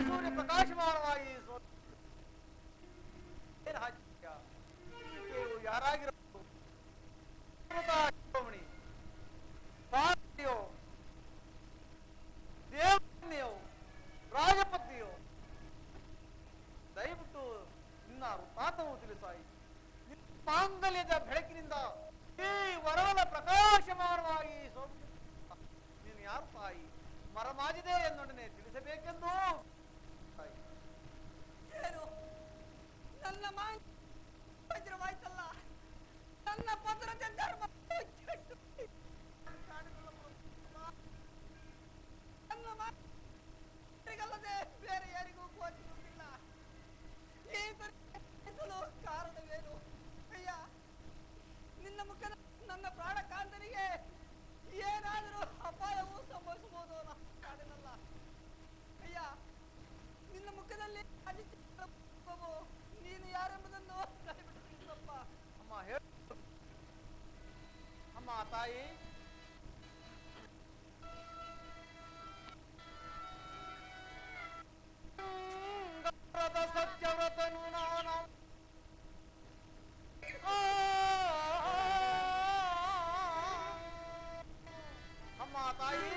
ಸೂರ್ಯ ಪ್ರಕಾಶಮಾನವಾಗಿ ಯಾರಾಗಿರಬಹುದು? ದೇವನಿಯೋ ರಾಜಪತ್ನಿಯೋ ದಯವಿಟ್ಟು ನಿನ್ನ ವೃತ್ತಾಂತವು ತಿಳಿಸಾಯಿ. ಮಾಂಗಲ್ಯದ ಬೆಳಕಿನಿಂದ ಈ ವರವಲ ಪ್ರಕಾಶಮಾನವಾಗಿ ನೀನು ಯಾರು ತಾಯಿ? ಮರಮಾಜಿದೆ ಎನ್ನೊಡನೆ ತಿಳಿಸಬೇಕೆಂದು ಏನು ನನ್ನ ವಜ್ರವಾಯ್ತಲ್ಲ, ನನ್ನ ಭದ್ರತೆ ಧರ್ಮ ನನ್ನ ಬೇರೆ ಯಾರಿಗೂ ಗೋಚರಿಸುತ್ತಿಲ್ಲ. ಈ ಕಾರಣವೇನು ಅಯ್ಯ? ನಿನ್ನ ಮುಖದ ನನ್ನ ಪ್ರಾಣ ಕಾಂತನಿಗೆ ಏನಾದರೂ ಅಪಾಯವೂ ಸಂಭವಿಸಬಹುದು ಕಾಣಲ್ಲ ಅಯ್ಯ. ನಿನ್ನ ಮುಖದಲ್ಲಿ ನೀನು ಯಾರೆಂಬುದನ್ನು ತಿಳಿಸಪ್ಪ. ಅಮ್ಮ ಹೇಳು ಅಮ್ಮ. ತಾಯಿ ಸತ್ಯವ್ರತನು ನಾನು ಅಮ್ಮ. ತಾಯಿ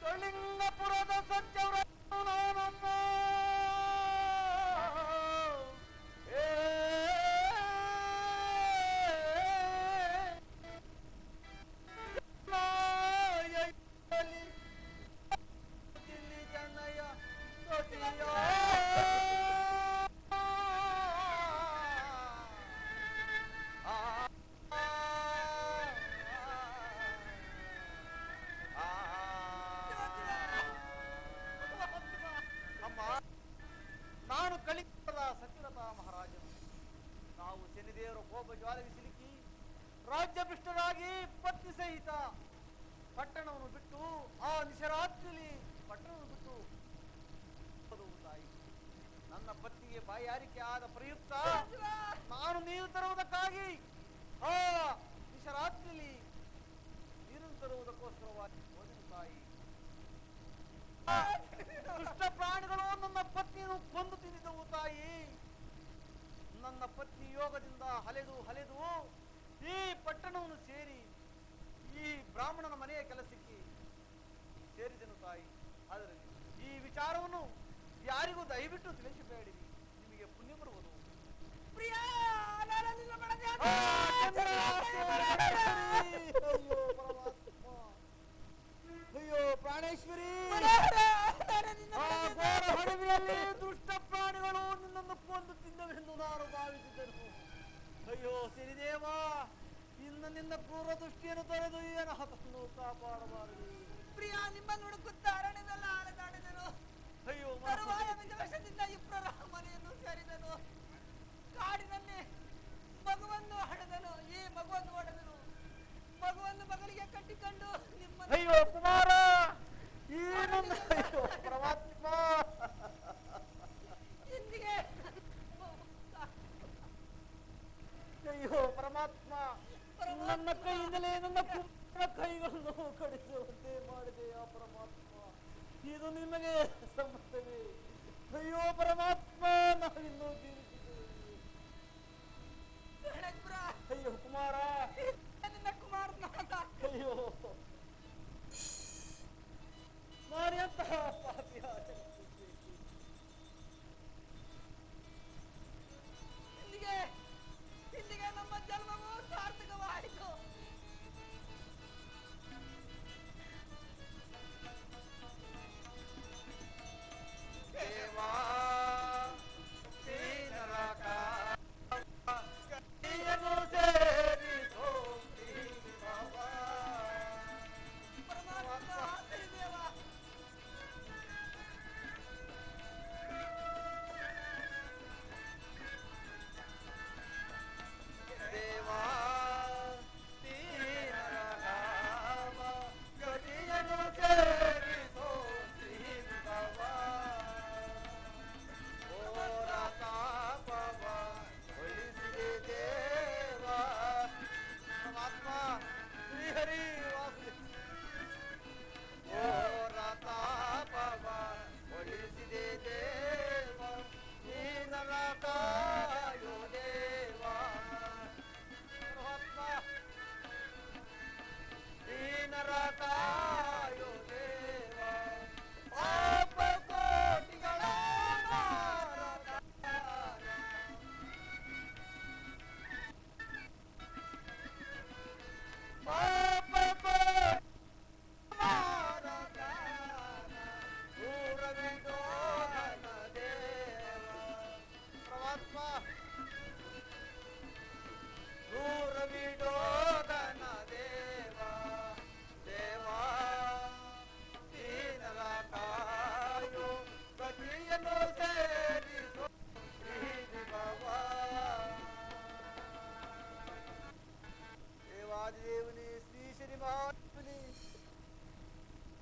ಕಳಿಂಗಪುರದ ಸತ್ಯವ್ರತನು ನಾನಮ್ಮ. ನಾನು ಕಳಿಂಗದ ಸತ್ಯವ್ರತ ಮಹಾರಾಜನು. ನಾವು ಶನಿದೇವರ ಕೋಪ ಜ್ವಾಲೆಗೆ ಸಿಲುಕಿ ರಾಜ್ಯಭ್ರಷ್ಟರಾಗಿ ಪತ್ನಿ ಸಹಿತ ಪಟ್ಟಣವನ್ನು ಬಿಟ್ಟು ಆ ನಿಶರಾತ್ರಿಯಲ್ಲಿ ಪಟ್ಟಣವನ್ನು ಬಿಟ್ಟು ತಾಯಿ. ನನ್ನ ಪತ್ನಿಗೆ ಬಾಯಾರಿಕೆ ಆದ ಪ್ರಯುಕ್ತ ನಾನು ನೀರು ತರುವುದಕ್ಕಾಗಿ ಆ ನಿಶರಾತ್ರಿಯಲ್ಲಿ ನೀರನ್ನು ತರುವುದಕ್ಕೋಸ್ಕರವಾಗಿ ಹೋದೆನು ತಾಯಿ. ದುಷ್ಟ ಪ್ರಾಣಿಗಳು ನನ್ನ ಪತ್ನಿಯನ್ನು ಕೊಂದು ತಿಂದಿದ್ದವು ತಾಯಿ. ನನ್ನ ಪತ್ನಿ ಯೋಗದಿಂದ ಹಲೆದು ಈ ಪಟ್ಟಣವನ್ನು ಸೇರಿ ಈ ಬ್ರಾಹ್ಮಣನ ಮನೆಯ ಕೆಲಸಕ್ಕೆ ಸೇರಿದೆನು ತಾಯಿ. ಆದರೆ ಈ ವಿಚಾರವನ್ನು ಯಾರಿಗೂ ದಯವಿಟ್ಟು ತಿಳಿಸಬೇಡಿರಿ, ನಿಮಗೆ ಪುಣ್ಯ ಬರುವುದು. ಅಯ್ಯೋ ಪ್ರಾಣೇಶ್ವರಿ, ಹಡವಿಯಲ್ಲಿ ದುಷ್ಟ ಪ್ರಾಣಿಗಳು ನಿನ್ನನ್ನು ಕೊಂದು ತಿನ್ನವೆಂದು ನಾನು ಭಾವಿಸಿದ್ದೆನು. ಅಯ್ಯೋ ಸಿರಿದೇವ, ಇನ್ನು ನಿನ್ನ ಕ್ರೂರ ದೃಷ್ಟಿಯನ್ನು ತೊರೆದು ಏನಾತನ್ನು ಕಾಪಾಡಬಾರದು. ಪ್ರಿಯ ನಿಮ್ಮನ್ನು ಹುಡುಕುತ್ತಾ ಅರಣ್ಯದಲ್ಲ ಅಲೆದಾಡಿದನು. ಅಯ್ಯೋ ವಶದಿಂದ ಇಬ್ಬರ ಮನೆಯನ್ನು ಸೇರಿದನು. ಕಾಡಿನಲ್ಲಿ ಮಗುವನ್ನು ಹಡೆದನು. ಈ ಮಗುವನ್ನು ಹೊಡೆದನು. ಮಗುವನ್ನು ಮಗಳಿಗೆ ಕಟ್ಟಿಕೊಂಡು ನಿಮ್ಮ ಅಯ್ಯೋ ಕುಮಾರ, ಈ ನನ್ನ ಅಯ್ಯೋ ಪರಮಾತ್ಮ, ಇಂದಿಗೆ ಅಯ್ಯೋ ಪರಮಾತ್ಮ, ನನ್ನ ಕೈಯಿಂದಲೇ ನನ್ನ ಕುಮಾರ ಕೈಗಳನ್ನು ಕಡಿಸುವಂತೆ ಮಾಡಿದೆ. ಆ ಪರಮಾತ್ಮ, ಇದು ನಿಮಗೆ ಸಮ್ಮತವೇ? ಅಯ್ಯೋ ಪರಮಾತ್ಮ, ನಾವಿನ್ನೂ ಜೀವಿಸಿದ್ದೇವೆ. ಅಯ್ಯೋ ಕುಮಾರ, ನಿನ್ನ ಕುಮಾರ ಅಯ್ಯೋ ನಾನೆಂತಹ ಪಾಪಿ ಆಚರಿಸಿದ್ದೇನೆ. ಇಲ್ಲಿಗೆ ನಮ್ಮ ಜನ್ಮವು ಸಾರ್ಥಕವಾಯಿತು. ದೇವಾ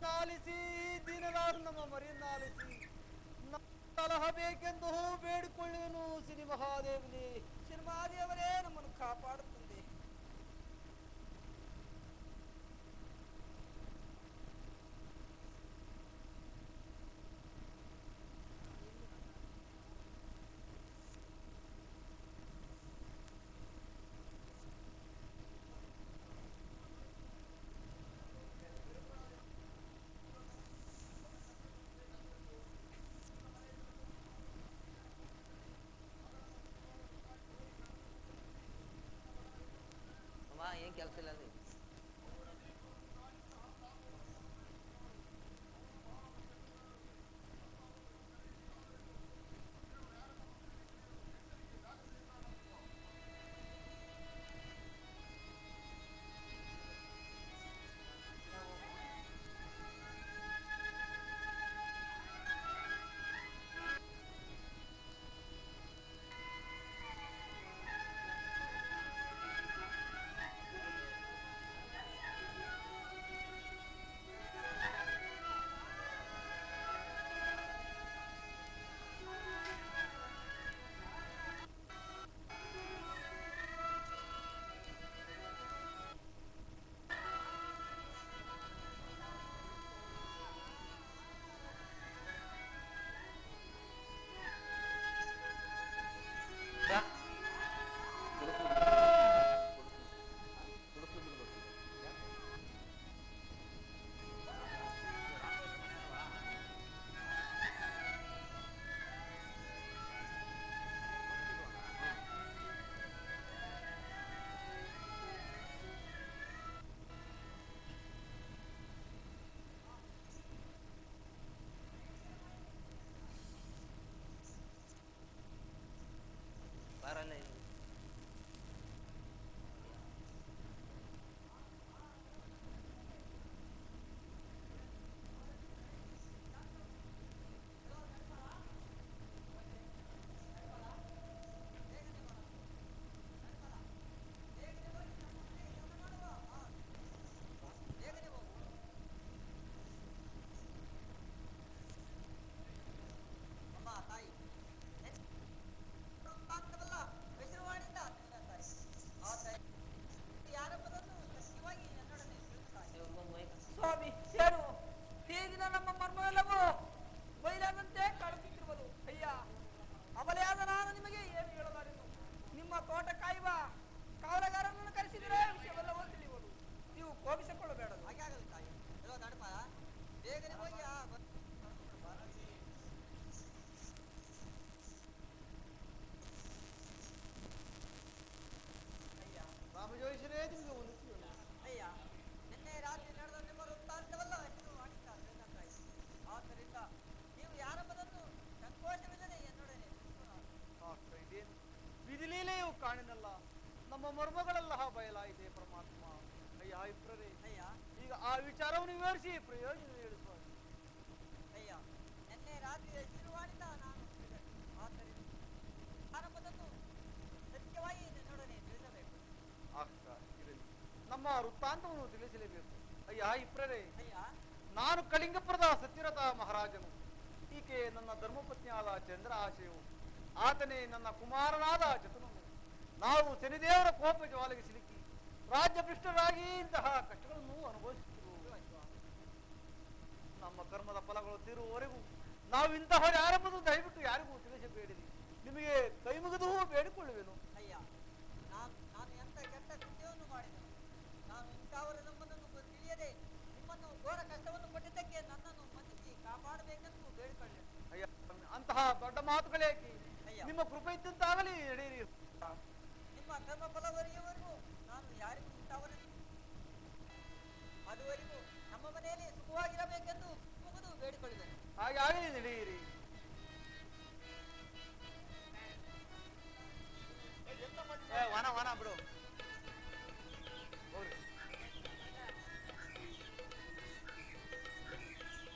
ನಾಲಿಸಿ ದಿನದಾರು ನಮ್ಮ ಮರಿಯನ್ನಾಲಿಸಿ ಸಲಹ ಬೇಕೆಂದು ಬೇಡಿಕೊಳ್ಳುವೆನು ಶ್ರೀ ಮಹಾದೇವನೇ. ಶ್ರೀ ಮಹಾದೇವರೇ ನಮ್ಮನ್ನು ಕಾಪಾಡುತ್ತದೆ. ಏನ್ ಕೆಲಸ ಇಲ್ಲ ಅಲ್ಲಿ. ಬರಲ್ಲ ಇಲ್ಲಿ. ಸ್ವಾಮಿ ಏನು ಈ ದಿನ ನಮ್ಮ ಮರ್ಮವೆಲ್ಲವೂ ಬಯಲಾದಂತೆ ಕಾಣುತ್ತಿರುವುದು. ಅಯ್ಯ, ಅಬಲೆಯಾದ ನಾನು ನಿಮಗೆ ಏನು ಹೇಳಲಾರೆನು. ನಿಮ್ಮ ತೋಟ ಕಾಯುವ ಕಾವಲಗಾರನನ್ನು ಕರೆಸಿದರೆ ವಿಷಯವೆಲ್ಲವೂ ತಿಳಿಯುವುದು. ನೀವು ಕೋಪಿಸಿಕೊಳ್ಳಬೇಡದು. ಹಾಗೆ ಆಗಲ್ಲ ತಾಯಿ. ಎಲ್ಲೋ ನಡಪ ಬೇಗನೆ ಹೋಗಿ ರಾಮಜೋಯಿಸರೇ ನಿಮಗೆ ಒಂದು ಅಯ್ಯ, ನಿನ್ನೆ ರಾತ್ರಿ ನಡೆದ ನಿಮ್ಮ ವೃತ್ತಾಂತವಲ್ಲ ಇದು ಆಡಿದ್ದಾರೆ. ಆದ್ದರಿಂದ ನೀವು ಯಾರೆಂಬುದನ್ನು ಸಂಕೋಚವಿಲ್ಲದೆ ಎನ್ನೊಡನೆ ವಿಧಿಲೀಲೆಯು ಕಾಣಿನಲ್ಲ, ನಮ್ಮ ಮರ್ಮಗಳೆಲ್ಲ ಬಯಲಾಯಿದೆ ಪರಮಾತ್ಮ. ಅಯ್ಯ ಇಬ್ಬರೇ, ಅಯ್ಯ ಈಗ ಆ ವಿಚಾರವನ್ನು ವಿವರಿಸಿ ಪ್ರಯೋಜನ ಹೇಳಿಸುವ. ಅಯ್ಯ, ನಿನ್ನೆ ರಾತ್ರಿ ಶಿರುವಾಣಿಂದ ನಾನು ಆದ್ದರಿಂದ ಯಾರೆಂಬುದನ್ನು ಸತ್ಯವಾಗಿ ನನ್ನೊಡನೆ ತಿಳಿಸಬೇಕು. ನಮ್ಮ ವೃತ್ತಾಂತವನ್ನು ತಿಳಿಸಲೇಬೇಕು. ಅಯ್ಯ ಇಬ್ಬರೇ, ಅಯ್ಯ ನಾನು ಕಳಿಂಗಪುರದ ಸತ್ಯರಥ ಮಹಾರಾಜನು. ಈಕೆ ನನ್ನ ಧರ್ಮಪತ್ನಿಯಾದ ಚಂದ್ರ ಆಶೆಯು, ಆತನೇ ನನ್ನ ಕುಮಾರನಾದ ಚತುರನು. ನಾವು ಶನಿದೇವರ ಕೋಪ ಜ್ವಾಲೆಗೆ ಸಿಲುಕಿ ರಾಜ್ಯಭ್ರಷ್ಟರಾಗಿ ಇಂತಹ ಕಷ್ಟಗಳನ್ನು ಅನುಭವಿಸುತ್ತಿರುವುದು. ನಮ್ಮ ಕರ್ಮದ ಫಲಗಳು ತೀರುವವರೆಗೂ ನಾವು ಇಂತಹವರು ಯಾರೆಂಬುದು ದಯವಿಟ್ಟು ಯಾರಿಗೂ ತಿಳಿಸಬೇಡಿರಿ. ನಿಮಗೆ ಕೈ ಮುಗಿದು ಬೇಡಿಕೊಳ್ಳುವೆನು. ಅಯ್ಯ, ನಾನು ಎಂತ ಕೆಟ್ಟ ಕೃತ್ಯವನ್ನು ಮಾಡಿದೆನು. ನಾನು ಇಂಥವರ ನಮ್ಮನ್ನು ತಿಳಿಯದೆ ನಿಮ್ಮನ್ನು ಘೋರ ಕಷ್ಟವನ್ನು ಕೊಟ್ಟಿದ್ದಕ್ಕೆ ನನ್ನನ್ನು ಮನ್ನಿಸಿ ಕಾಪಾಡಬೇಕೆಂದು ಬೇಡಿಕೊಳ್ಳೆನು. ಅಯ್ಯ, ಅಂತಹ ದೊಡ್ಡ ಮಾತುಗಳೇಕೆ? ನಿಮ್ಮ ಕೃಪೆ ಇದ್ದಂತಾಗಲಿ, ನಡೆಯಿರಿ. ನಿಮ್ಮ ಕರ್ಮ ಫಲವರೆಯುವವರೆಗೂ ನಾನು ಯಾರಿಗೂ ಇಂಥವರನ್ನು ಅದುವರೆಗೂ ನಮ್ಮ ಮನೆಯಲ್ಲಿ ಸುಖವಾಗಿರಬೇಕೆಂದು ಮುಗಿದು ಬೇಡಿಕೊಳ್ಳುವೆನು. ಹಾಗೆ ಆಗಲಿ, ನಡೆಯಿರಿ. ವನ ವನ ಬಿಡು,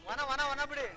ವನ ವನ ವನ ಬಿಡಿ.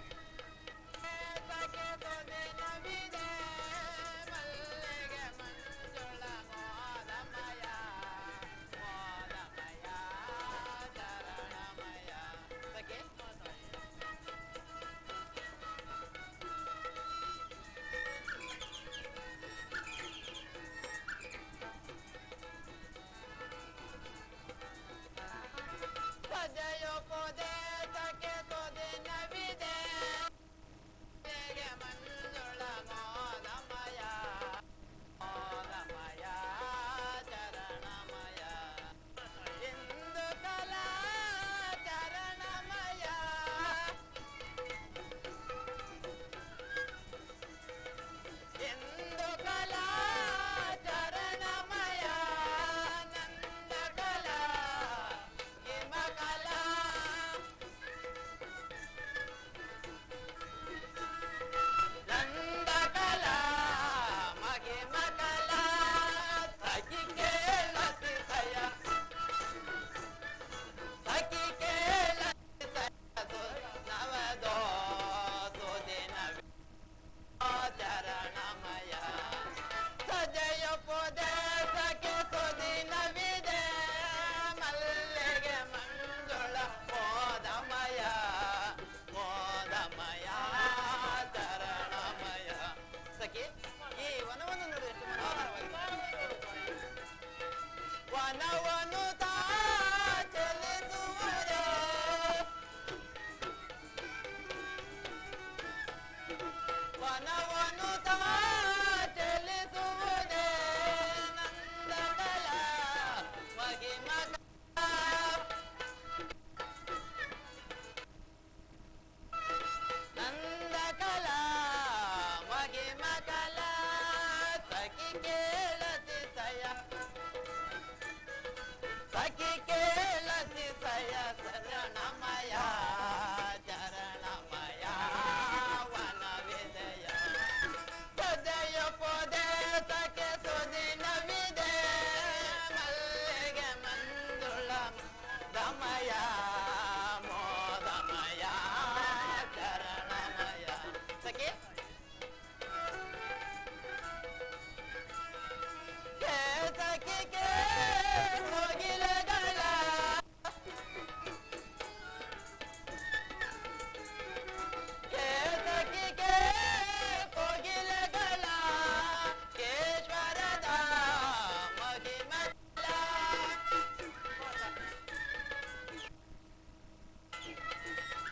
ವನವನು ತಾ ಚಲಿಸುವುದೇ ವನವನು ತಾ ಚಲಿಸುವುದೇ ನಂದಕಲ ಮಹಿಮಕ ನಂದಕಲ ಮಹಿಮಕಲ ಸಖಿ ಕೇಳತಿ ಸಯ ಸಖಿ ಕೇಳತಿ ಸಯ ಶರಣಮಯ ಚರಣಮಯ ವನವಿದಯ ಸದಯ ಪೊದೆ ಸಖೆ ಸುದಿನವಿದೆ ಮಲ್ಲಿಗೆ ಮಂಜುಳ ದಮಯ ಮೋದಮಯ ಚರಣಮಯ ಸಖಿ ಸಖಿ ಕೇ ಕೋಗಿಲೆಗಳ ಸಖಿ ಕೇ ಕೋಗಿಲೆಗಳ ಕೇಶ್ವರದ ಮಹಿಮಲ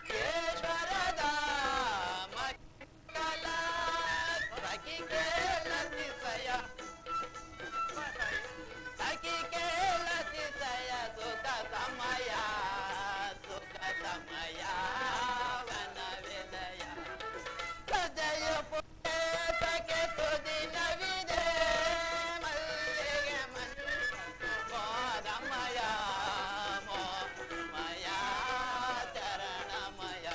ಕೇಶ್ವರದ ಮಹಿಮಲ ಸಖಿ ಕೇಳತಿ ಸಯ ಸಖಿ ಕೇಳತಿ ಸಯ ಸುಖ ಸಮಯ ವನವಿದಯ ಸದಯ ಪುಟ್ಟೆ ಸಖೆ ಸುದಿನವಿದೆ ಮಲ್ಲಿಗೆ ಮೋದಮಯ ಮೋಮಯ ಚರಣಮಯ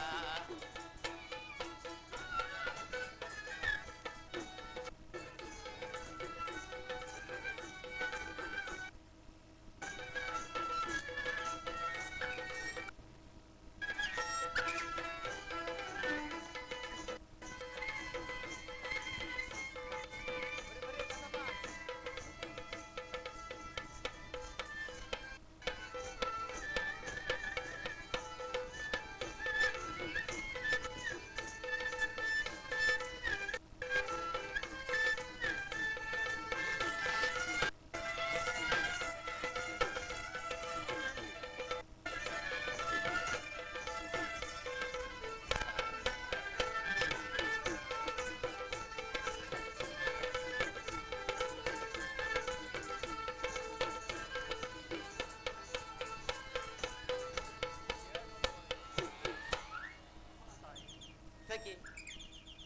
ಸಖಿ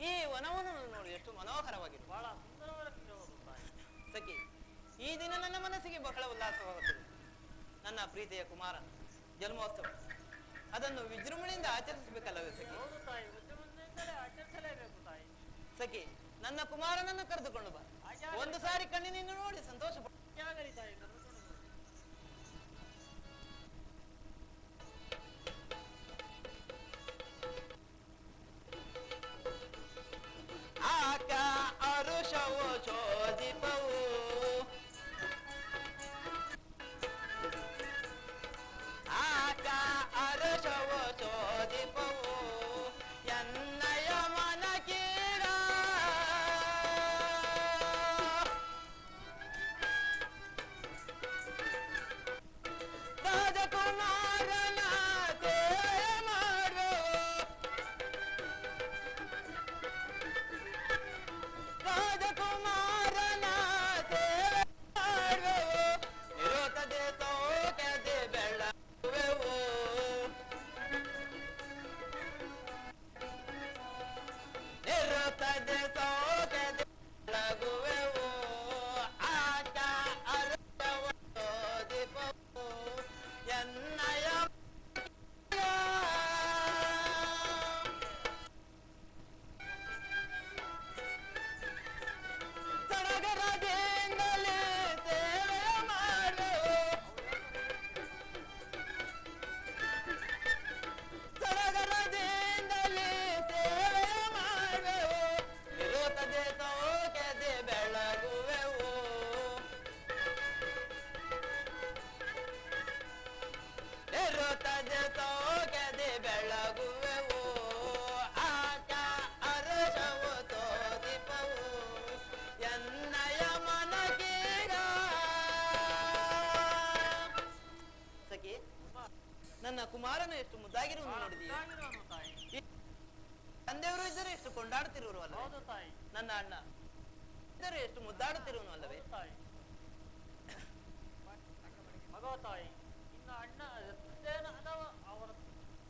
ಈ ವನವನ್ನು ನೋಡಿ ಎಷ್ಟು ಮನೋಹರವಾಗಿದೆ ಬಹಳ ಸುಂದರವಾಗಿರಬಹುದು ತಾಯಿ. ಸಖಿ ಈ ದಿನ ನನ್ನ ಮನಸ್ಸಿಗೆ ಬಹಳ ಉಲ್ಲಾಸವಾಗುತ್ತದೆ ನನ್ನ ಪ್ರೀತಿಯ ಕುಮಾರನ ಜನ್ಮೋತ್ಸವ ಅದನ್ನು ವಿಜೃಂಭಣೆಯಿಂದ ಆಚರಿಸಬೇಕಲ್ಲವೇ ಸಖಿ ಹೌದು ತಾಯಿ, ವಿಜೃಂಭಣೆಯಿಂದಲೇ ಆಚರಿಸಲೇಬೇಕು ತಾಯಿ. ಸಖಿ ನನ್ನ ಕುಮಾರನನ್ನು ಕರೆದುಕೊಂಡು ಬಾ ಒಂದು ಸಾರಿ ಕಣ್ಣಿನಿಂದ ನೋಡಿ ಸಂತೋಷ ಪಡು. ಆಗಲಿ ತಾಯಿ, ಕರೆದುಕೊಂಡು ಬನ್ನಿ. ಆಕ ಅರುಷವು ಶೋಧಿಪವು ಆಕ ಅರುಷವು ಶೋಧಿಪವು ಎನ್ನಯ ಮನಕೀರ ರಾಜಕುಮಾರನ ಸೇವೆ ಮಾಡುವ ರಾಜಕುಮಾರನ ಸೇವೆ ಮಾಡುವೆವು ನಿರುತ್ತದೆ ಸೌಖ್ಯದೆ ಬೆಳಗುವೆವು ನಿರುತ್ತದೆ ಸೌಖ್ಯದೆ ಬೆಳಗುವೆವು ಆಟ ಅರಸವು ದೀಪವು ಎನ್ನಯ ಸಡಗರದಿಂದಲೇ ಸೇವೆ ಮಾಡುವೆವು ಸಡಗರದಿಂದಲೇ ಸೇವೆ ಮಾಡುವೆವು ನಿರುತ್ತದೆ ಸೌಖ್ಯದೆ ಬೆಳಗುವೆವು ನಿರುತ್ತದೆ ಸೌಖ್ಯದೆ ಬೆಳಗುವೆವು ಆಕ ಅರಸವು ತೋದಿಪವು ಎನ್ನಯ ಮನಕೀಗ ನನ್ನ ಕುಮಾರನು ಎಷ್ಟು ಮುದ್ದಾಗಿರುವುದು ನೋಡಿದೀಯ. ಮುದ್ದಾಗಿರುವನು ತಾಯಿ. ತಂದೆಯವರು ಇದ್ದರೆ ಎಷ್ಟು ಕೊಂಡಾಡುತ್ತಿರುವರು ಅಲ್ಲ. ಹೌದು ತಾಯಿ. ನನ್ನ ಅಣ್ಣ ಇದ್ದರೆ ಎಷ್ಟು ಮುದ್ದಾಡುತ್ತಿರುವನು ಅಲ್ಲವೇ. ಹೌದು ತಾಯಿ. ಮಗವ ತಾಯಿ, ಇನ್ನು ಅಣ್ಣ ಎತ್ತೇನ ಅಥವಾ ಅವರ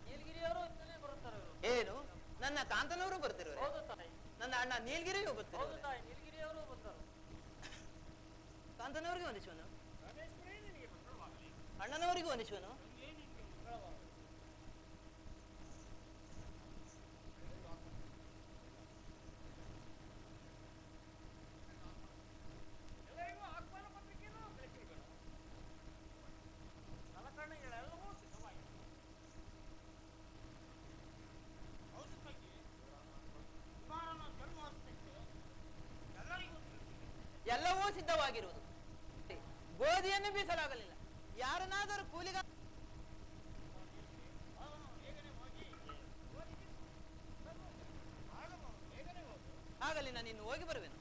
ನೀಲಗಿರಿಯವರು ಇತ್ತಲೇ ಬರುತ್ತಾರೆ ಇವರು. ಏನು ನನ್ನ ಕಾಂತನವರು ಬರ್ತಿರುವರು? ಹೌದು ತಾಯಿ. ನನ್ನ ಅಣ್ಣ ನೀಲಗಿರಿಯೂ ಹೌದು ಬರ್ತಿರುವರು? ತಾಯಿ, ನೀಲಗಿರಿಯವರು ಬಂದರು. ಕಾಂತನವರಿಗೆ ವಂದಿಸುವನು, ಅಣ್ಣನವರಿಗೂ ವಂದಿಸುವನು. ಎಲ್ಲವೂ ಸಿದ್ಧವಾಗಿರುವುದು. ಗೋಧಿಯನ್ನು ಬೀಸಲಾಗಲಿಲ್ಲ. ಯಾರನ್ನಾದರೂ ಕೂಲಿಗ ಆಗಲಿ, ನಾನು ಇನ್ನು ಹೋಗಿ ಬರುವೆನು.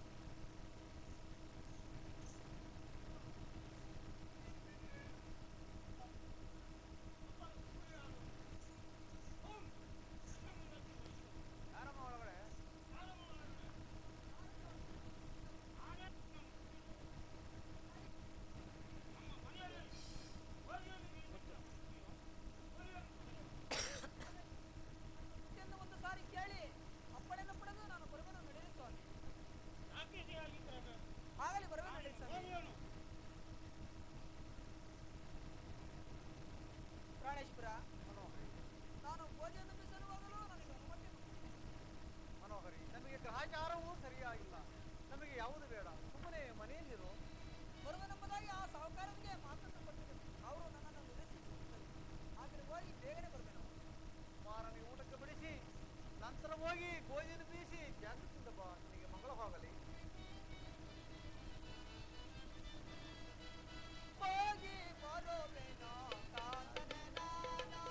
ಒಂದು ಸಾರಿ ಕೇಳಿ ಅಪ್ಪಣೆಯನ್ನು ಪಡೆದು ನಾನು ಬರುವೆನು. ನಡೆಯುತ್ತೆ ಸ್ವಾಮಿ. ಆಗಲಿ, ಬರುವೆ ನಡೆಯುತ್ತೆ ಸ್ವಾಮಿ. ಪ್ರಾಣೇಶ್ವರ, ನಾನು ಗೋಧಿಯನ್ನು ಬೀಸಲು ಹೋಗಲು ನನಗೆ ಅನುಮತಿ. ಮನೋಹರಿ, ನಮಗೆ ಗ್ರಹಚಾರವೂ ಸರಿಯಾಗಿಲ್ಲ. ನಮಗೆ ಯಾವುದು ಬೇಡ, ಸುಮ್ಮನೆ ಮನೆಯಲ್ಲಿರು. ಬರುವೆನೆಂಬುದಾಗಿ ಆ ಸಾಹುಕಾರನಿಗೆ ಮಾತನ್ನು ಕೊಟ್ಟಿದ್ದರು. ಅವರು ನನ್ನನ್ನು ನಿರೀಕ್ಷಿಸುತ್ತಿದ್ದರು. ಆದರೆ ಹೋಗಿ ಬೇಗನೆ ಬರುವೆನು. ಕುಮಾರನಿಗೆ ಊಟಕ್ಕೆ ಬಿಡಿಸಿ ನಂತರ ಹೋಗಿ ಗೋಧಿಯನ್ನು ಬೀಸಿ ಜಾಗೃತಿಯಿಂದ ಬಾ. ನಿನಗೆ ಮಂಗಳವಾಗಲಿ. ಹೋಗಿ ಬರುವೆನೋ ಕಾಂತನೆ ನಾನಾ.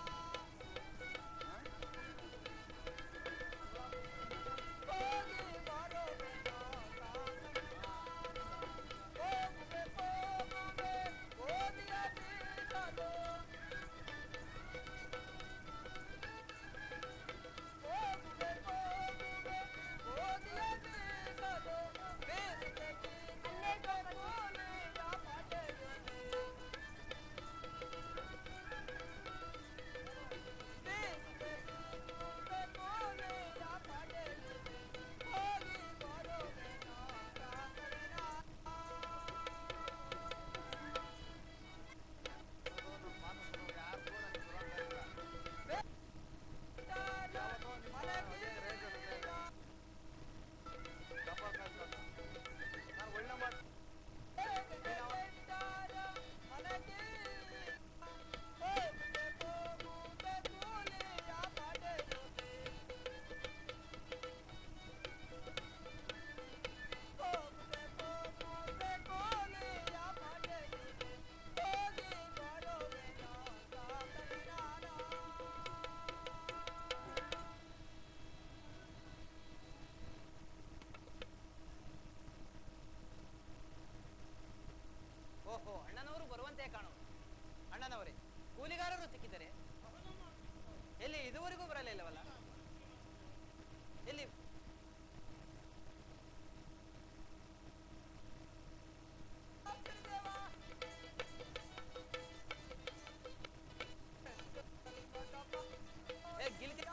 ಹೋಗಿ ಬರುವೆನೋ ಕಾಂತನೆ ನಾನಾ. ಹೋಗುವೆ ಹೋಗುವೆ ಗೋಧಿಯ ಬೀಸಲು. ಹೋಗುವೆ ಹೋಗುವೆ ಗೋಧಿಯ ಬೀಸಲು. ಬೀಸುತ್ತೆ ಬೀಸುತ್ತೆ ಕೂಲಿಯ ಪಡೆಯುವೆ. ಬೀಸುತ್ತೆ ಬೀಸುತ್ತೆ ಕೂಲಿಯ ಪಡೆಯುವೆ. ಹೋಗಿ ಬರುವೆನೋ ಕಾಂತನೆ ನಾನಾ. ಯಾರು ಕೂಡ ನಾನು ಒಳ್ಳೆ ಮಾತು ಓಹೋ, ಅಣ್ಣನವರು ಬರುವಂತೆ ಕಾಣುವುದು. ಅಣ್ಣನವರೇ, ಕೂಲಿಗಾರರು ಸಿಕ್ಕಿದರೆ ಎಲ್ಲಿ ಇದುವರೆಗೂ ಬರಲಿಲ್ಲವಲ್ಲ? ಎಲ್ಲಿ ಗಿಲ್ಕಿ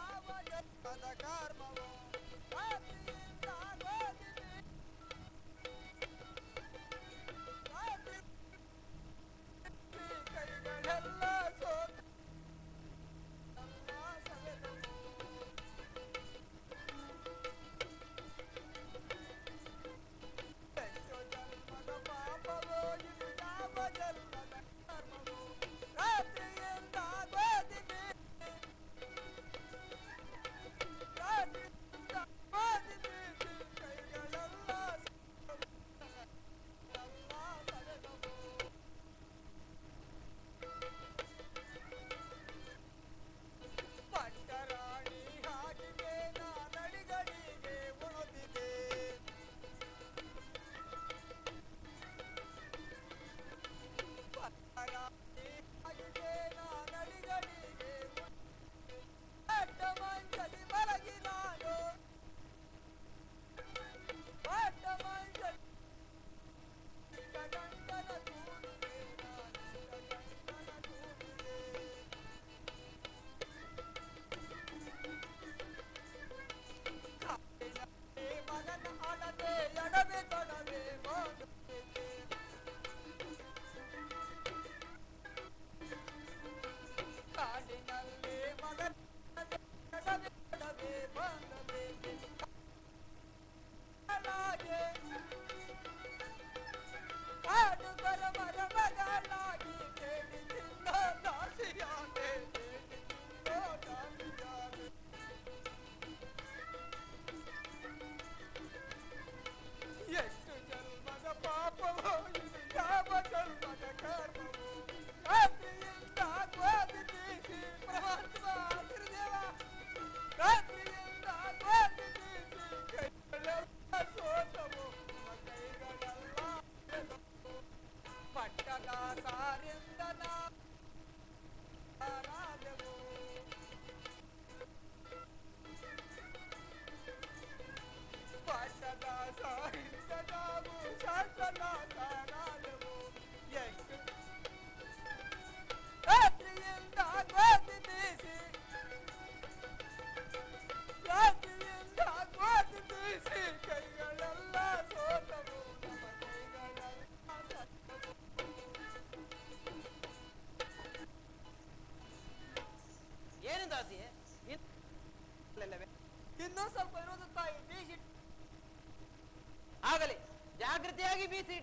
ಗಟ್ಟಿಯಾಗಿ ಬೀಸಿ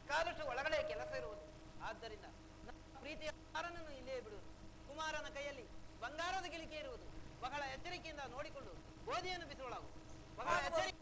ಕಾದಷ್ಟು ಒಳಗಡೆ ಕೆಲಸ ಇರುವುದು. ಆದ್ದರಿಂದ ಪ್ರೀತಿಯ ಕುಮಾರನನ್ನು ಇಲ್ಲೇ ಬಿಡುವುದು. ಕುಮಾರನ ಕೈಯಲ್ಲಿ ಬಂಗಾರದ ಗಿಲಿಕೆ ಇರುವುದು. ಬಹಳ ಎಚ್ಚರಿಕೆಯಿಂದ ನೋಡಿಕೊಂಡು ಗೋಧಿಯನ್ನು ಬಿಸಿಕೊಳ್ಳಾಗು. ಬಹಳ ಎಚ್ಚರಿಕೆ.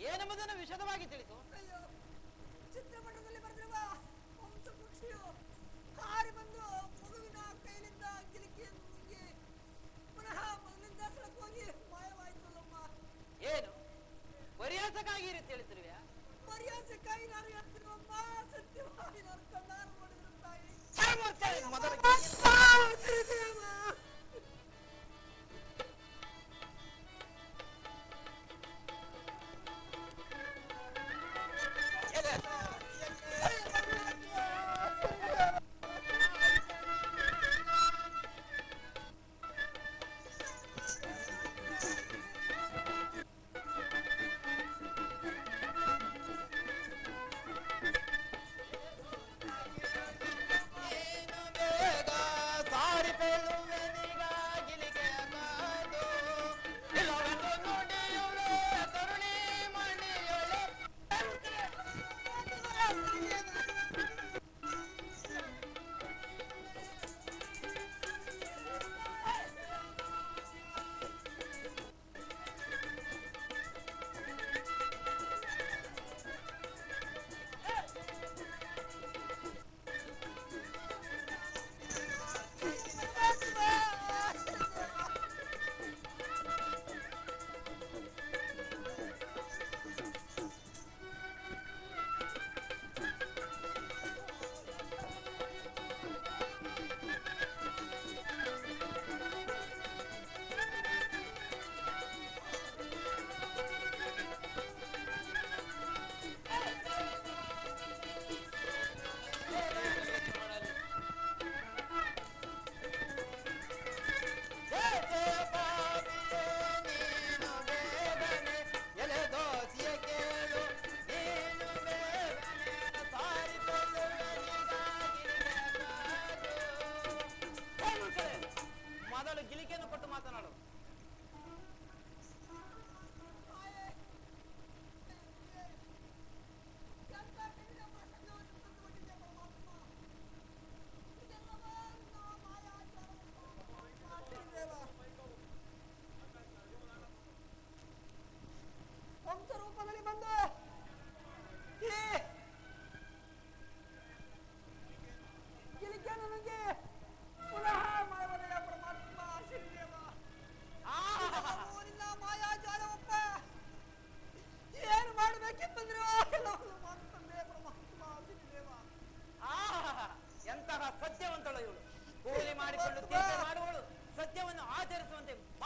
ಏನೆಂಬುದನ್ನು ವಿಶದವಾಗಿ ತಿಳಿಸು. ಚಿತ್ರಪಟದಲ್ಲಿ ಬರೆದಿರುವ ವಂಶ ಪಕ್ಷಿಯು ಹಾರಿ ಬಂದು ಮಗುವಿನ ಕೈಲಿಂದ ಗಿಲಿಕೆಯನ್ನು ನುಂಗಿ ಪುನಃ ಮೊದಲಿಂದ ಹೋಗಿ ಮಾಯವಾಯಿತಲ್ಲಮ್ಮ. ಏನು ಪರಿಹಾಸಕ್ಕಾಗಿ ತಿಳಿಸಿರುವೆ? ಪರಿಹಾಸಕ್ಕಾಗಿ ನಾನು ಹೇಳ್ತಿರುವಮ್ಮ, ಸತ್ಯವಾಗಿ ನಾನು ಕಣ್ಣಾರು ನೋಡಿದ್ರು ತಾಯಿ.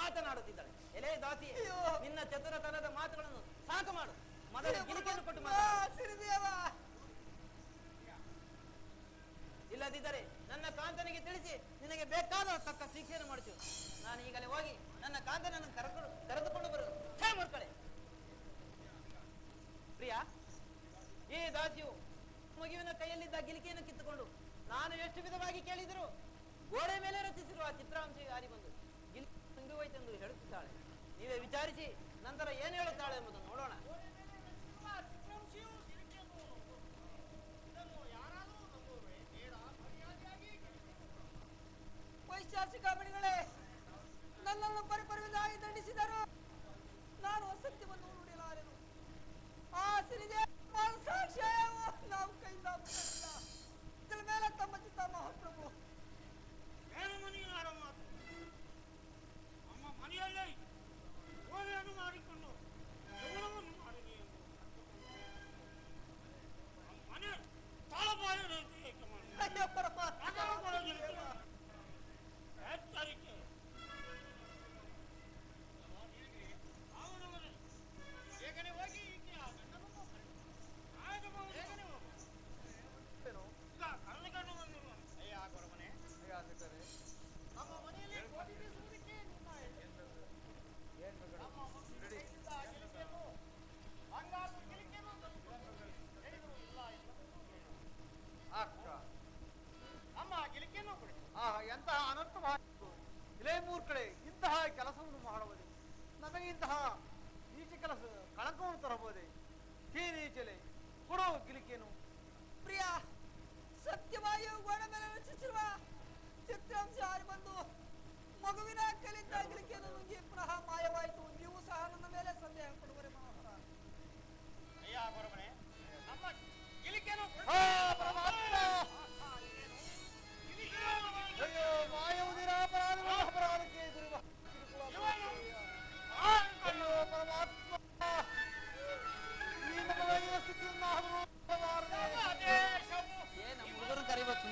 ಮಾತನಾಡುತ್ತಿದ್ದಾಳೆ. ಎಲೆ ದಾಸಿ, ಅಯ್ಯೋ. ನಿನ್ನ ಚತುರತನದ ಮಾತುಗಳನ್ನು ಸಾಕು ಮಾಡು. ಮೊದಲು ಗಿರಿಕೆಯನ್ನು ಕೊಟ್ಟು ಆ, ಮಾತಾಡು. ಸಿರಿದೇವ ಇಲ್ಲದಿದ್ದರೆ ನನ್ನ ಕಾಂತನಿಗೆ ತಿಳಿಸಿ ನಿನಗೆ ಬೇಕಾದ ತಕ್ಕ ಶಿಕ್ಷೆಯನ್ನು ಮಾಡಿಸುವೆ. ನಾನು ಈಗಲೇ ಹೋಗಿ ನನ್ನ ಕಾಂತನನ್ನು ಕರೆದುಕೊಂಡು ಬರುವುದು. ಛೇ ಮೂರ್ಖಳೇ. ಪ್ರಿಯಾ, ಈ ದಾಸಿಯು ಮಗುವಿನ ಕೈಯಲ್ಲಿದ್ದ ಗಿಲಿಕೆಯನ್ನು ಕಿತ್ತುಕೊಂಡು ನಾನು ಎಷ್ಟು ವಿಧವಾಗಿ ಕೇಳಿದರೂ ಗೋಡೆ ಮೇಲೆ ರಚಿಸಿರುವ ಚಿತ್ರಾಂಶ ಯಾರಿ ಬಂದು ಗಿಲಿಕೆ ತುಂಬಿ ಹೋಯ್ತೆಂದು ಹೇಳುತ್ತಿದ್ದಾಳೆ. ನೀವೇ ವಿಚಾರಿಸಿ ನಂತರ ಏನು ಹೇಳುತ್ತಾಳೆ ಎಂಬುದನ್ನು ನೋಡೋಣ. ವೈಶಾಸಿಕಾಮಣಿಗಳೇ, ನನ್ನನ್ನು ಪರಿಪರವಿದಾಗಿ ದಂಡಿಸಿದರು. ನಾನು ಅಸತ್ಯವನ್ನು ನುಡಿಯಲಾರೆನು. ಆ ಸಿರಿದೇವ ಸಾಕ್ಷ್ಯವು ನಾವು ಕೈಯಿಂದ ಮುಟ್ಟಲಿಲ್ಲ. ಇದರ ಮೇಲೆ ತಮ್ಮ ಚಿತ್ತ ಮಹಾಪ್ರಭು. ಏನು ಮನೆಯಾರ ಮಾತು? ನಮ್ಮ ಮನೆಯಲ್ಲೇ ಗೋಡೆಯನ್ನು ಮಾಡಿಕೊಂಡು ಜಗಳವನ್ನು ಮಾಡಿದೆ ಎಂದು ನಮ್ಮ ಮನೆ ತಾಳಬಾಯ ರೀತಿ ಏಕೆ ಮಾಡಿದೆ? ಅಯ್ಯೋ ಪರಮಾತ್ಮ. ಎಚ್ಚರಿಕೆ. ಅವನ ಮನೆ ಬೇಗನೆ ಹೋಗಿ ಈಕೆ ಆ ಗಂಡನನ್ನು ಕರೆದು ರಾಜಭವನ ಬೇಗನೆ ಹೋಗು. ಈಗ ಕರೆದುಕೊಂಡು ಬಂದಿರುವ ಅಯ್ಯ ಗೊರಮನೆ, ನಮ್ಮ ಮನೆಯಲ್ಲಿ ಕೋಟಿ ಬೀಸುವುದಕ್ಕೆ ನಿಮ್ಮ ನಮ್ಮ ಮಕ್ಕಳಿಂದ ಗಿಲಿಕೆಯನ್ನು ಬಂಗಾರದ ಗಿಲಿಕೆಯನ್ನು ಹೇಳಿದರು. ಇಲ್ಲ ಅಕ್ಕ, ನಮ್ಮ ಗಿಲಿಕೆಯನ್ನು ಕೊಡಿ. ಎಂತಹ ಅನರ್ಥವಾಯಿತು. ಇಲೇ ಮೂರ್ಖಳೆ, ಇಂತಹ ಕೆಲಸವನ್ನು ಮಾಡಬಹುದೇ? ನಮಗೆ ಇಂತಹ ನೀಚ ಕೆಲಸ ಕಳಂಕವನ್ನು ತರಬಹುದೇ? ನೀಚಲೆ ಕೊಡು ಗಿಲಿಕೆಯನ್ನು. ಪ್ರಿಯ, ಸತ್ಯವಾಗಿಯೂ ಗೋಡೆ ಮೇಲೆ ರಚಿಸಿರುವ ಚಿತ್ರಾಂಶ ಹಾರಿ ಬಂದು ಮಗುವಿನ ಕೈಲಿದ್ದ ಗಿಲಿಕೆಯನ್ನು ನುಂಗಿ ಪುನಃ ಮಾಯವಾಯಿತು. ನೀವು ಸಹ ನನ್ನ ಮೇಲೆ ಸಂದೇಹ ಪಡುವರೆ ಮನೋಹರ. ಅಯ್ಯ ಗೊರಮನೆ, ನಮ್ಮ ಗಿಲಿಕೆಯನ್ನು ಕೊಡಿ. ಅಯ್ಯೋ, ಮಾಯವುದಿರ ಅಪರಾಧಕ್ಕೆ ಅಯ್ಯೋ ಪರಮಾತ್ಮ, ಈ ನಮಗಿನ ಸ್ಥಿತಿಯನ್ನು ನಮ್ಮ ಹುಡುಗರು ಕರಿಬೇಕು.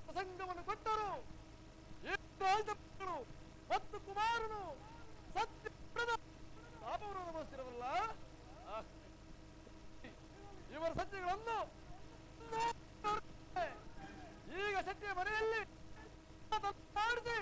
ಪ್ರಸಂಗವನ್ನು ಕೊಟ್ಟರು. ಮತ್ತು ಕುಮಾರನು ಸತ್ಯ ಪಾಪವನ್ನು ಅನುಭವಿಸಿರವಲ್ಲ. ಇವರ ಸತ್ಯಗಳನ್ನು ಈಗ ಸತ್ಯ ಮನೆಯಲ್ಲಿ ಮಾಡಿಸಿ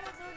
ಬಿಡಿ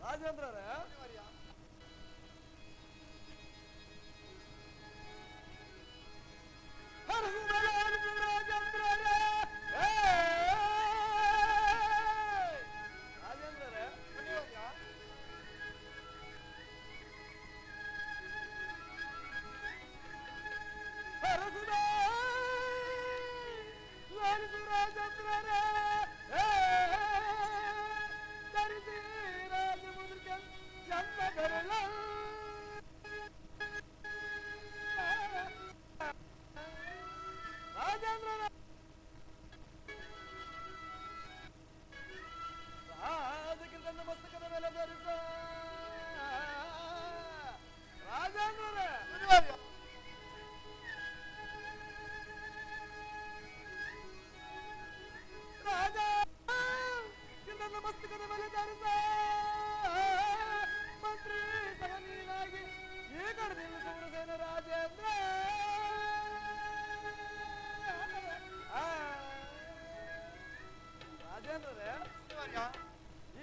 ರಾಜೇಂದ್ರರೇ,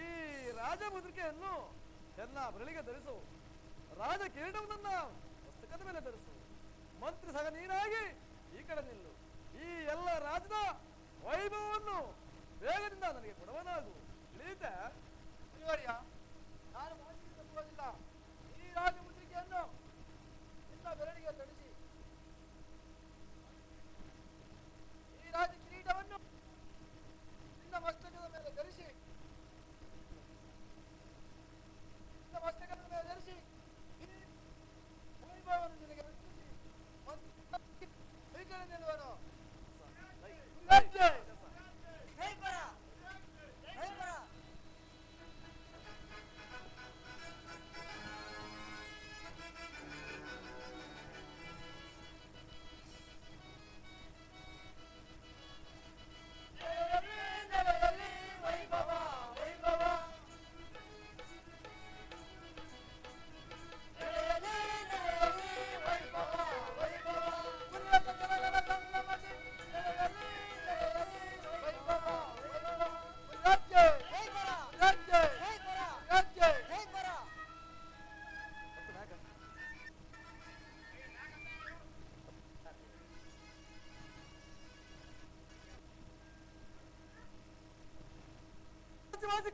ಈ ರಾಜಮುದ್ರಿಕೆಯನ್ನು ಎನ್ನ ಬೆರಳಿಗೆ ಧರಿಸು, ರಾಜ ಕಿರೀಟವನ್ನ ಪುಸ್ತಕದ ಮೇಲೆ ಧರಿಸು, ಮಂತ್ರಿ ಸಹ ನೀನಾಗಿ ಈ ಕಡೆ ನಿಲ್ಲು. ಈ ಎಲ್ಲ ರಾಜದ ವೈಭವವನ್ನು ಬೇಗದಿಂದ ನನಗೆ ಕೊಡವನಾಗು. ತಿಳಿಯುತ್ತೆ? ನಾನು ಮಾತಿಗೆ ತಪ್ಪುವುದಿಲ್ಲ. ಈ ರಾಜಮುದ್ರಿಕೆಯನ್ನು ನಿನ್ನ ಬೆರಳಿಗೆ ಧರಿಸಿ, ಈ ರಾಜ ಕಿರೀಟವನ್ನು ನಿನ್ನ ಮಸ್ತಕದ ಮೇಲೆ ಧರಿಸಿ, ನಿನ್ನ ಮಸ್ತಕದ ಮೇಲೆ ಧರಿಸಿ ಈ ವೈಭವವನ್ನು ನಿನಗೆ ಅರ್ಪಿಸಿ ಮತ್ತು ಈ ಕಡೆ ನಿಲ್ಲುವನು.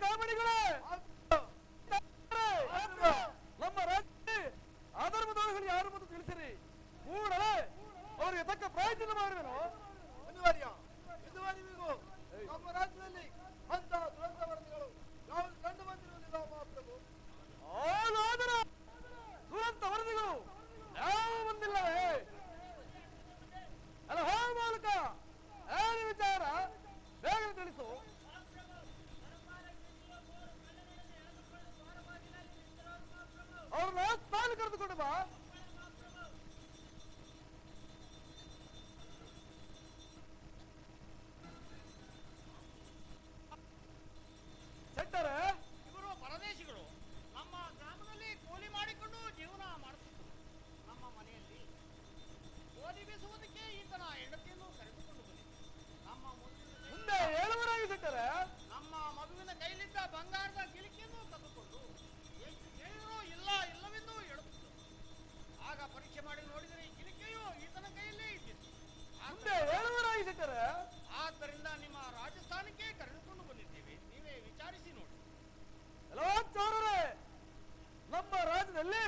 ಕಾಮಣಿಗಳೇ, ನಮ್ಮ ರಾಜ್ಯ ಆಧರ್ಮದೊಳಗಡೆ ಯಾರು ಮತ್ತು ತಿಳಿಸಿರಿ. ಕೂಡಲೇ ಅವರಿಗೆ ತಕ್ಕ ಪ್ರಾಯಶ್ಚಿತ್ತ ಮಾಡುವೆನು. ಅನಿವಾರ್ಯ. ಇದುವರೆಗೂ ನಮ್ಮ ರಾಜ್ಯದಲ್ಲಿ ಅಂತಹ ದುರಂತ ವರದಿಗಳು ಯಾವುದು ಕಂಡು ಬಂದಿರುವುದಿಲ್ಲ ಮಹಾಪ್ರಭು. ಆದರೆ ದುರಂತ ವರದಿಗಳು ಯಾವ ಬಂದಿಲ್ಲವೇ? ಅಲ್ಲ ಹೋ ಮಾಲಕ, ಏನು ವಿಚಾರ ಬೇಗ ತಿಳಿಸು. ಅವ್ರನ್ನ ತಾನು ಕರೆದುಕೊಂಡು ಬಾ. ಸೆಟ್ಟರೆ, ಇವರು ಪರದೇಶಿಗಳು ನಮ್ಮ ಗ್ರಾಮದಲ್ಲಿ ಕೂಲಿ ಮಾಡಿಕೊಂಡು ಜೀವನ ಮಾಡುತ್ತಿದ್ದರು. ನಮ್ಮ ಮನೆಯಲ್ಲಿ ಗೋಧಿ ಬೀಸುವುದಕ್ಕೆ ಈತನ ಹೆಂಡತಿಯನ್ನು ಕರೆದುಕೊಂಡು ಬಂದಿದ್ದರು. ನಮ್ಮ ಮುಂದೆ ಹೇಳುವರಾಗಿ ಸೆಟ್ಟರೆ, ನಮ್ಮ ಮಗುವಿನ ಕೈಲಿದ್ದ ಬಂಗಾರದ ಗಿಳಿಕೆಯನ್ನು ಕದ್ದುಕೊಂಡು ಎಷ್ಟು ಕೇಳಿದರೂ ಇಲ್ಲ ಇಲ್ಲವೆಂದು ಹೇಳುತ್ತಿದ್ದರು. ಆಗ ಪರೀಕ್ಷೆ ಮಾಡಿ ನೋಡಿದರೆ ಗಿಳಿಕೆಯು ಈತನ ಕೈಯಲ್ಲೇ ಇದ್ದಿತ್ತು. ಮುಂದೆ ಹೇಳುವರಾಗಿ ಸೆಟ್ಟರೆ, ಆದ್ದರಿಂದ ನಿಮ್ಮ ರಾಜಸ್ಥಾನಕ್ಕೆ ಕರೆದುಕೊಂಡು ಬಂದಿದ್ದೇವೆ. ನೀವೇ ವಿಚಾರಿಸಿ ನೋಡಿ. ಎಲ್ಲೋ ಚೋರರೇ, ನಮ್ಮ ರಾಜ್ಯದಲ್ಲಿ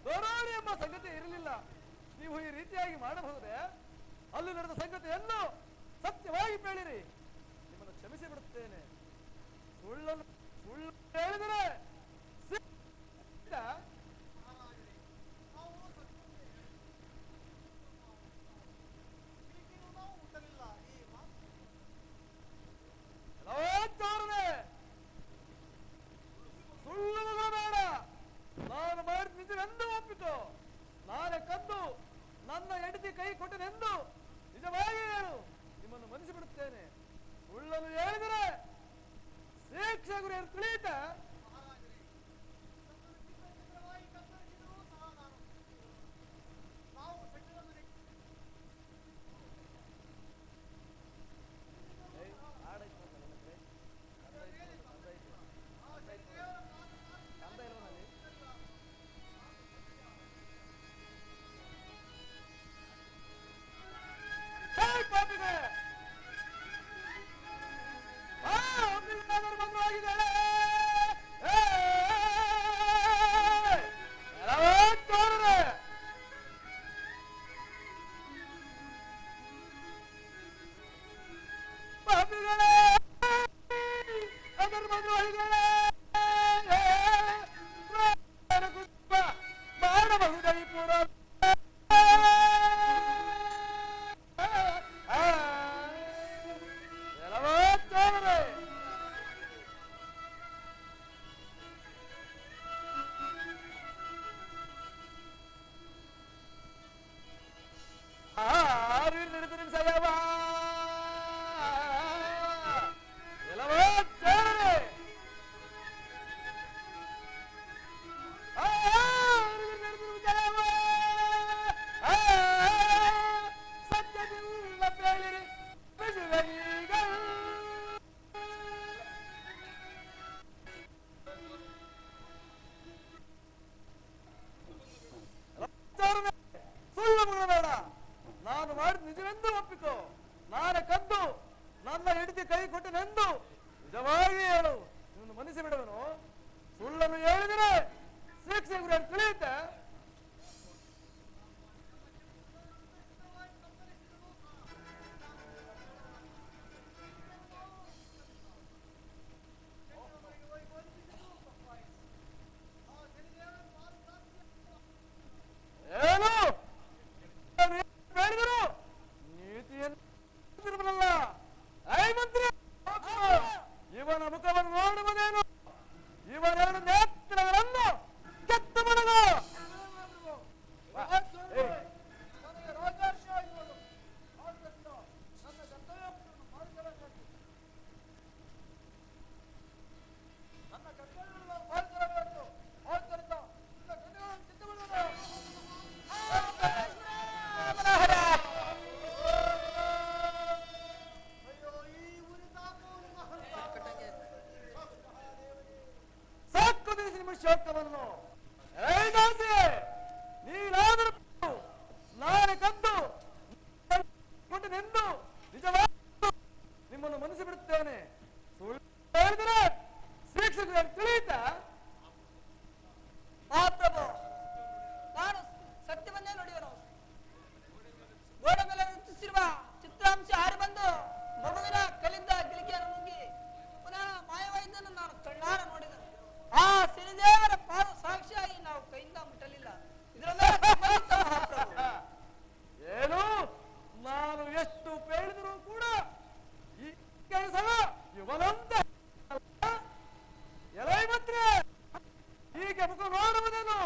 ದೊರಾಳಿ ಎಂಬ ಸಂಗತಿ ಇರಲಿಲ್ಲ. ನೀವು ಈ ರೀತಿಯಾಗಿ ಮಾಡಬಹುದೇ? ಅಲ್ಲಿ ನಡೆದ ಸಂಗತಿಯನ್ನು ಸತ್ಯವಾಗಿ ಹೇಳಿರಿ, ನಿಮ್ಮನ್ನು ಕ್ಷಮಿಸಿ ಬಿಡುತ್ತೇನೆ. ಸುಳ್ಳು ಹೇಳಿದರೆ ಚೋರನೇ, ಸುಳ್ಳು ಬೇಡ. ನಾನು ಮಾಡಿದ ನಿಜವೆಂದು ಒಪ್ಪಿಕೋ. ನಾನೇ ಕದ್ದು ನನ್ನ ಹೆಂಡತಿ ಕೈ ಕೊಟ್ಟನೆಂದು ನಿಜವಾಗಿ ಹೇಳು, ನಿಮ್ಮನ್ನು ಮನ್ನಿಸಿ ಬಿಡುತ್ತೇನೆ. ಎಂದು ನಿಜವಾಗಿ ಹೇಳು, ನಿನ್ನನ್ನು ಮನಸ್ಸಿ ಬಿಡುವನು. ಸುಳ್ಳನ್ನು ಹೇಳಿದರೆ ಶಿಕ್ಷೆ ಗುರಿ ಅಂತ ತಿಳಿಯುತ್ತೆ. ಏನು ಹೇಳಿದರು? ನೀತಿಯಲ್ಲ. ಐ ಮಂತ್ರಿ, ಇವನ ಮುಖವನ್ನು ನೋಡುವುದೇನು? ಇವನೆರಡು ನೇತ್ರಗಳನ್ನು ಕೆತ್ತು ಬಿಡದು. ನನಗೆ ರಾಜಾರ್ಷ ಆಗಿರುವುದು. ಆದ್ದರಿಂದ ನನ್ನ ಕರ್ತವ್ಯವನ್ನು ಮಾಡಿಕೊಳ್ಳಬೇಕು. ನನ್ನ ಕರ್ತವ್ಯವನ್ನು ಮಾಡಿಕೊಳ್ಳಬೇಕು. ಆದ್ದರಿಂದ ನಿನ್ನ ಗಣ್ಯಗಳನ್ನು ಕಿತ್ತು ಬಿಡುವುದು. ಅಯ್ಯೋ, ಈ ಉರಿತಾಪವು ಸಾಕು ತಿಳಿಸಿ ನಿಮ್ಮ ಶೋಕವನ್ನು. ನೀನಾದರೂ ನಾನು ಕದ್ದು ನಿಂದು ನಿಜವಾಗಿ ನಿಮ್ಮನ್ನು ಮನಸ್ಸು ಬಿಡುತ್ತೇನೆ. ಸುಳ್ಳು ಹೇಳಿದರೆ ಶಿಕ್ಷಕರು ತಿಳಿಯುತ್ತಾ? ಮಹಾಪ್ರಭು, ನಾನು ಸತ್ಯವನ್ನೇ ನುಡಿಯುವನು. ಗೋಡೆ ಮೇಲೆ ನೃತ್ತಿಸಿರುವ ಚಿತ್ರಾಂಶ ಹಾರಿ ಬಂದು ಮಗುವಿನ ಕಲಿಂದ ಗಿಲಿಕೆಯನ್ನು ನುಗ್ಗಿ ಪುನಃ ಮಾಯವಾಯಿದ್ದನ್ನು ನಾನು ಕಣ್ಣಾರ ನೋಡಿದನು. ಆ ಸಿರಿದೇವರ ಪಾದ ಸಾಕ್ಷಿಯಾಗಿ ನಾವು ಕೈಯಿಂದ ಮುಟ್ಟಲಿಲ್ಲ. ಇದರ ಮೇಲೆ ಸಂಬಂಧಿತ ಮಹಾಪ್ರಭು. ಏನು? ನಾನು ಎಷ್ಟು ಹೇಳಿದರೂ ಕೂಡ ಈ ಕೆಲಸ ಇವನಂತೆ ಎಲೈ ಮಂತ್ರಿ, ಹೀಗೆ ಮುಖ ನೋಡುವುದೇನು?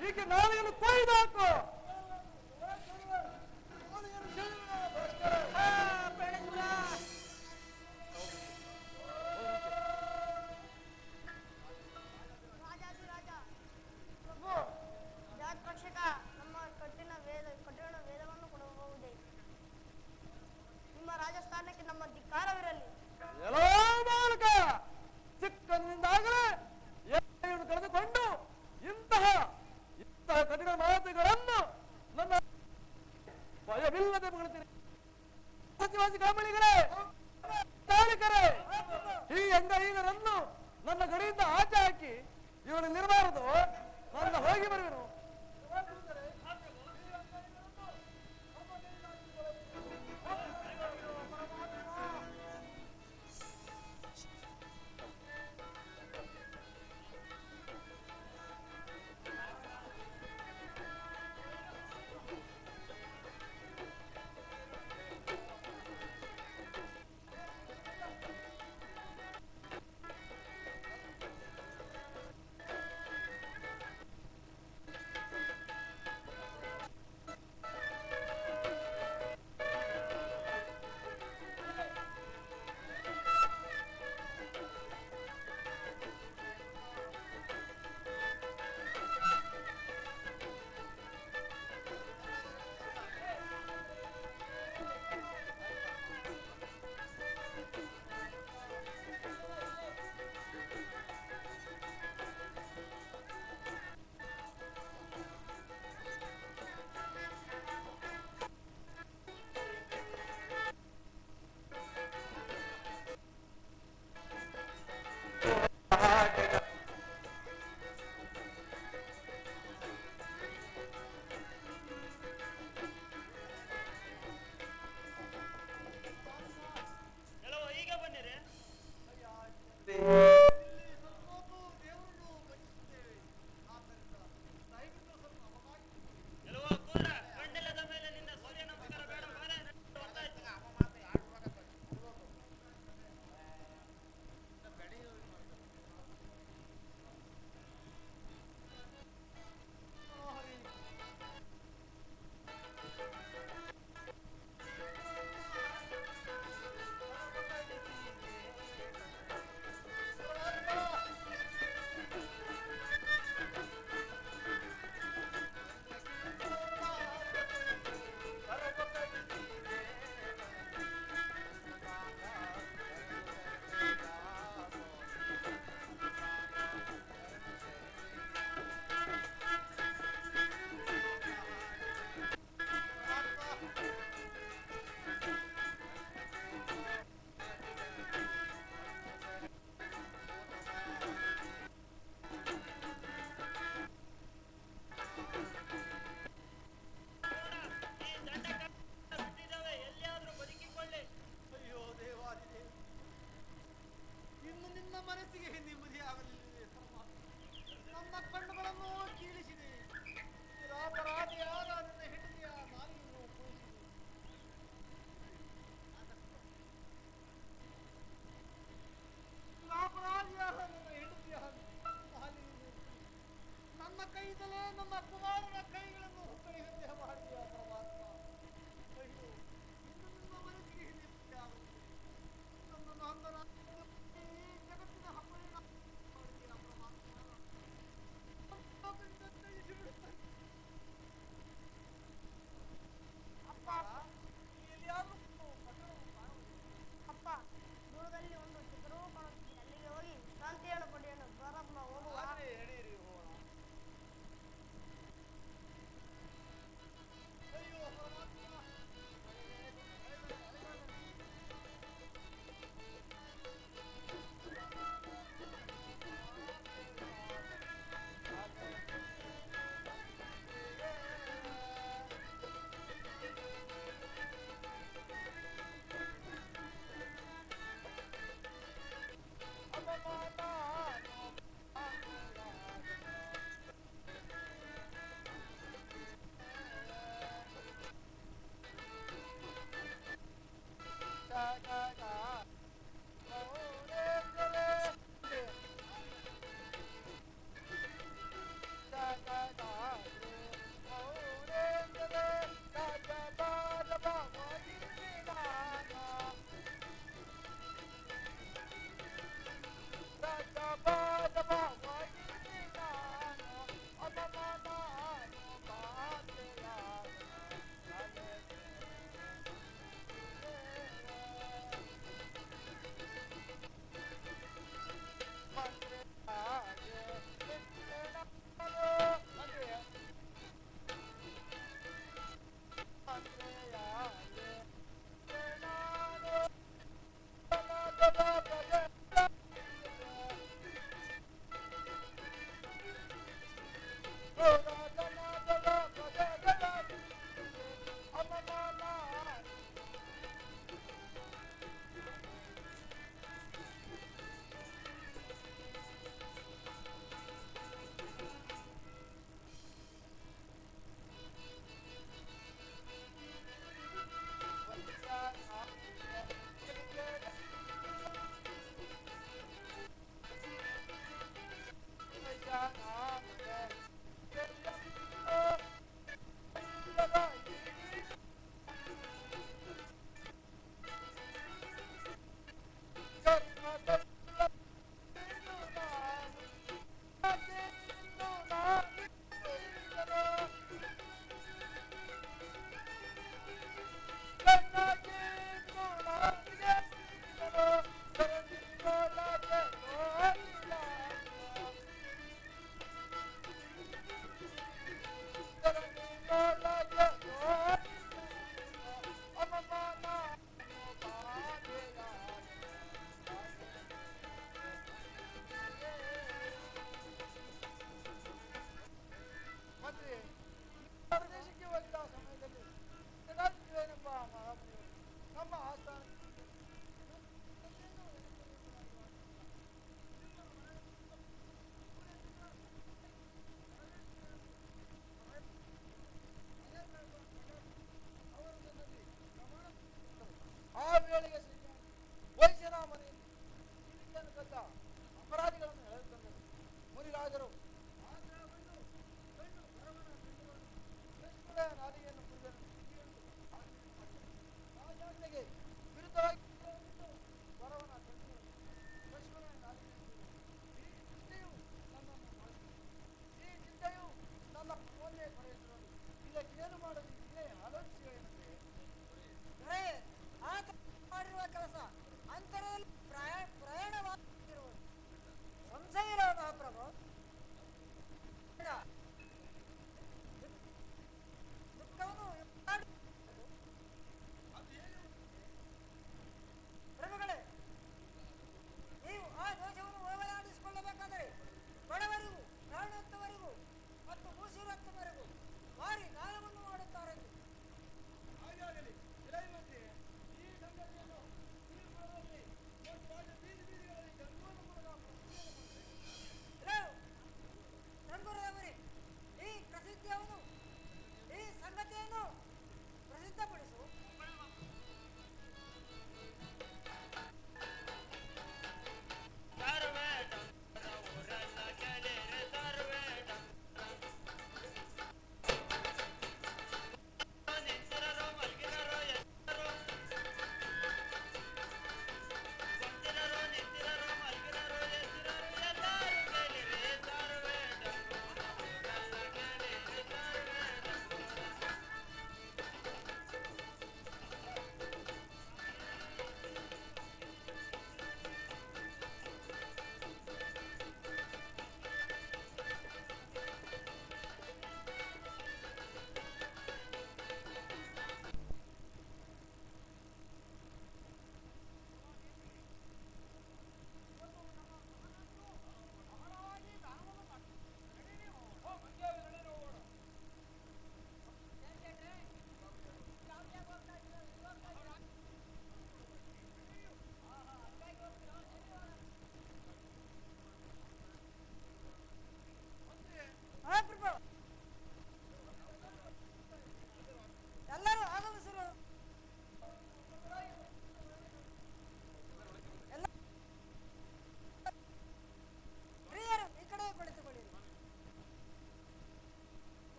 ಹೀಗೆ ನಾಳೆಯನ್ನು ಕೊಯ್ದು ಹಾಕು. ರಕ್ಷಕ, ನಮ್ಮ ಕಠಿಣ ವೇದವನ್ನು ಕೊಡಬಹುದೇ? ನಿಮ್ಮ ರಾಜಸ್ಥಾನಕ್ಕೆ ನಮ್ಮ ಧಿಕ್ಕಾರವಿರಲಿ. ಎಲ್ಲೋ ಬಾಲಕ, ಚಿಕ್ಕಂದಿನಿಂದಾಗಲೇ ಎಲೆಯನ್ನು ಕಳೆದುಕೊಂಡು ಇಂತಹ ಕಠಿಣ ಮಾತುಗಳನ್ನು ನನ್ನ ಭಯವಿಲ್ಲದೆ ಬೀಳುತ್ತೀನಿ. ಸಚಿವಾಸಿ ಕಾಮಳಿಗರೇ, ತಾಳಿಕರೇ, ಈ ಅಂಗಹೀನರನ್ನು ನನ್ನ ಗಡಿಯಿಂದ ಆಚೆ ಹಾಕಿ ಇವನಲ್ಲಿರಬಾರದು. ನನ್ನ ಹೋಗಿ ಬರುವೆನು. ಮನಸ್ಸಿಗೆ ನೆಮ್ಮದಿಯಾಗಲಿಲ್ಲ ಪರಮಾತ್ಮ. ನನ್ನ ಕಣ್ಣುಗಳನ್ನು ಕೀಳಿಸಿದೆ. ನಿರಪರಾಧಿಯಾದ ನನ್ನ ಹೆಂಡತಿಯ ನಾಲಿಗೆಯನ್ನು ಕೂಡಿಸಿದೆ. ನಿರಪರಾಧಿಯಾದ ನನ್ನ ಹೆಂಡತಿಯ ನಾಲಿಗೆಯನ್ನು ನನ್ನ ಕೈಯಿಂದಲೇ ನನ್ನ ಕುಮಾರನ ಕೈಗಳನ್ನು ಕೈಗಂತೆ ಮಾಡಿದೆಯ ಪರಮಾತ್ಮ. ಅಯ್ಯೋ, ಇನ್ನು ನಿಮ್ಮ ಮನಸ್ಸಿಗೆ ನೆಮ್ಮದಿಯಾಗಲಿಲ್ಲ. ನನ್ನನ್ನು ಅಂದನ ಈ ಜಗತ್ತಿನ ಹಬ್ಬನ ಮಾಡಿದೆಯ ಪರಮಾತ್ಮ. ಅಪ್ಪ ಅಪ್ಪ, ದೂರದಲ್ಲಿ ಒಂದು ಚಿತ್ರವೂ ಕಾಣುತ್ತಿದೆ. ಅಲ್ಲಿಗೆ ಹೋಗಿ ಶಾಂತಿಯನ್ನು ಪಡೆಯಲು ಬರಪ್ಪ ಹೋಗುವ. ಎಡೀರಿ ಹೋಗೋಣ. ಅಯ್ಯೋ ಪರಮಾತ್ಮ.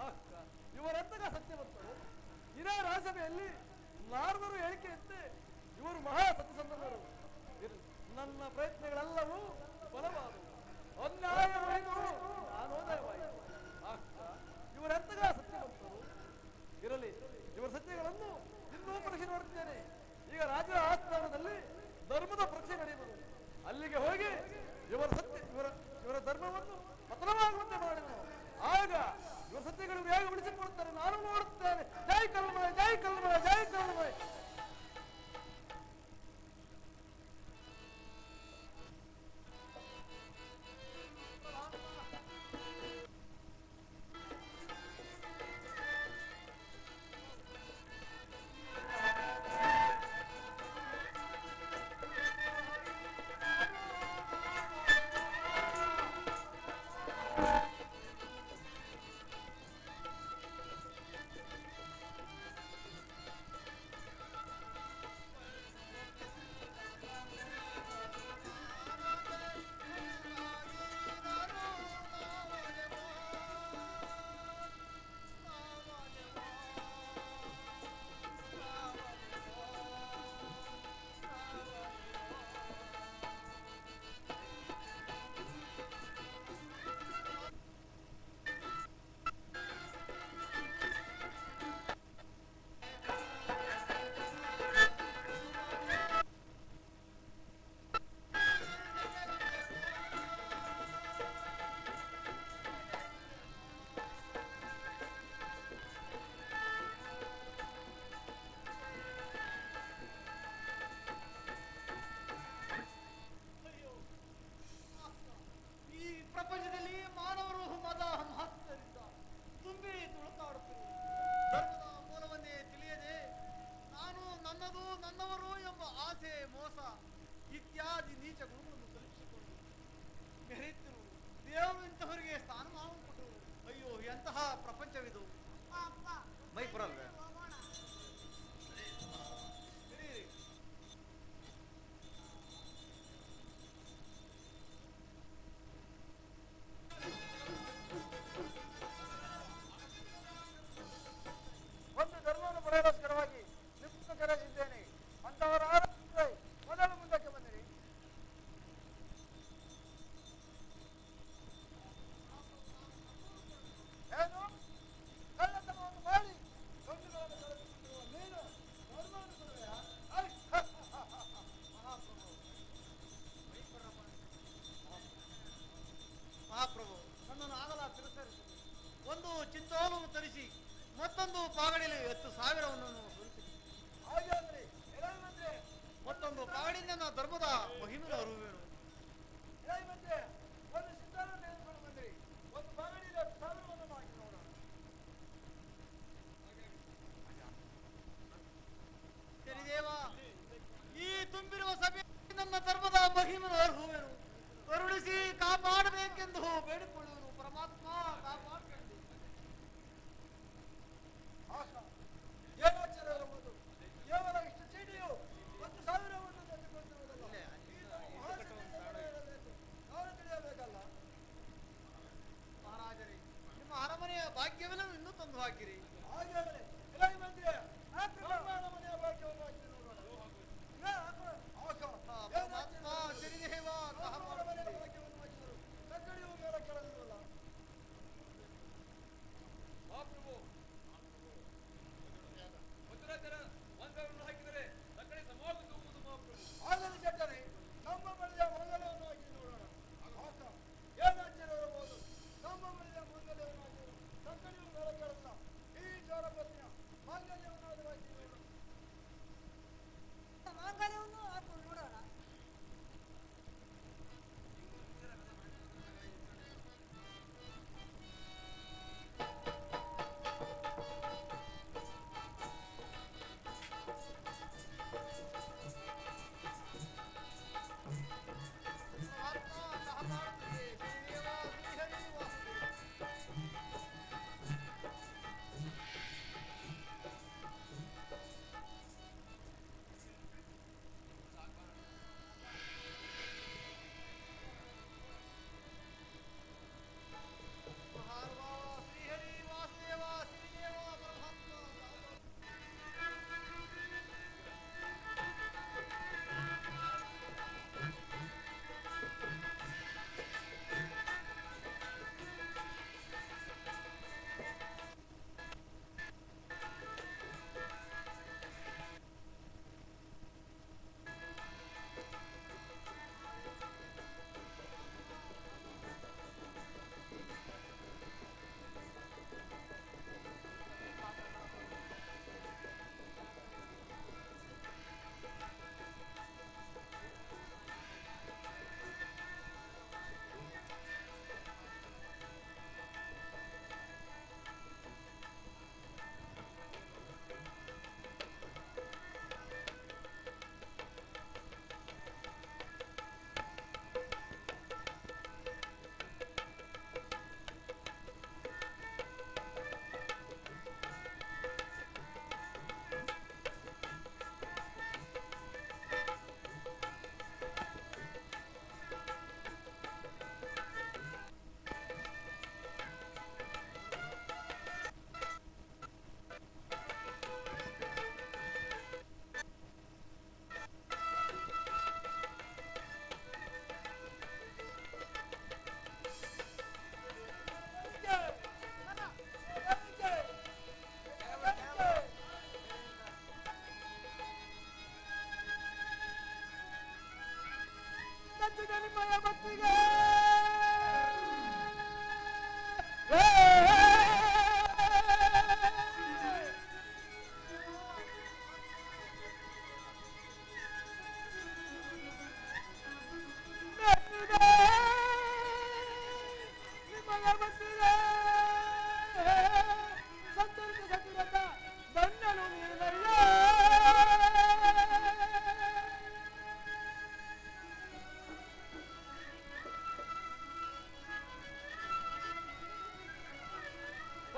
ಅಕ್ಕ ಇವರೆಂತಗ ಸತ್ಯವಂತರು. ಇದೇ ರಾಜಸಭೆಯಲ್ಲಿ ನಾರದರು ಹೇಳಿಕೆಯಂತೆ ಇವರು ಮಹಾ ಸತ್ಯಸಂಧರು. ನನ್ನ ಪ್ರಯತ್ನಗಳೆಲ್ಲವೂ ಬಲವಾದವು, ಅನ್ಯಾಯವಾಯಿತು, ಅನೋದಯವಾಯಿತು. ಅಕ್ಕ ಇವರೆಂತಗ ಸತ್ಯವಂತರು. ಇರಲಿ, ಇವರ ಸತ್ಯಗಳನ್ನು ಇನ್ನೂ ಪರೀಕ್ಷೆ ಮಾಡುತ್ತೇನೆ. ಈಗ ರಾಜರ ಆಸ್ಥಾನದಲ್ಲಿ ಧರ್ಮದ ಪರೀಕ್ಷೆ ನಡೆಯುವುದು. ಅಲ್ಲಿಗೆ ಹೋಗಿ ಇವರ ಧರ್ಮವನ್ನು ಪತನವಾಗುವಂತೆ ಮಾಡಿದನು. ಆಗ ಇವರ ಸತ್ಯಗಳು ಹೇಗೆ ಉಳಿಸಿಕೊಡುತ್ತಾರೆ ನಾನು ನೋಡುತ್ತೇನೆ. ಜೈ ಕಲ್ಮಯ, ಜೈ ಕಲ್ಮಯ, ಜೈ ಕಲ್ಮಯ.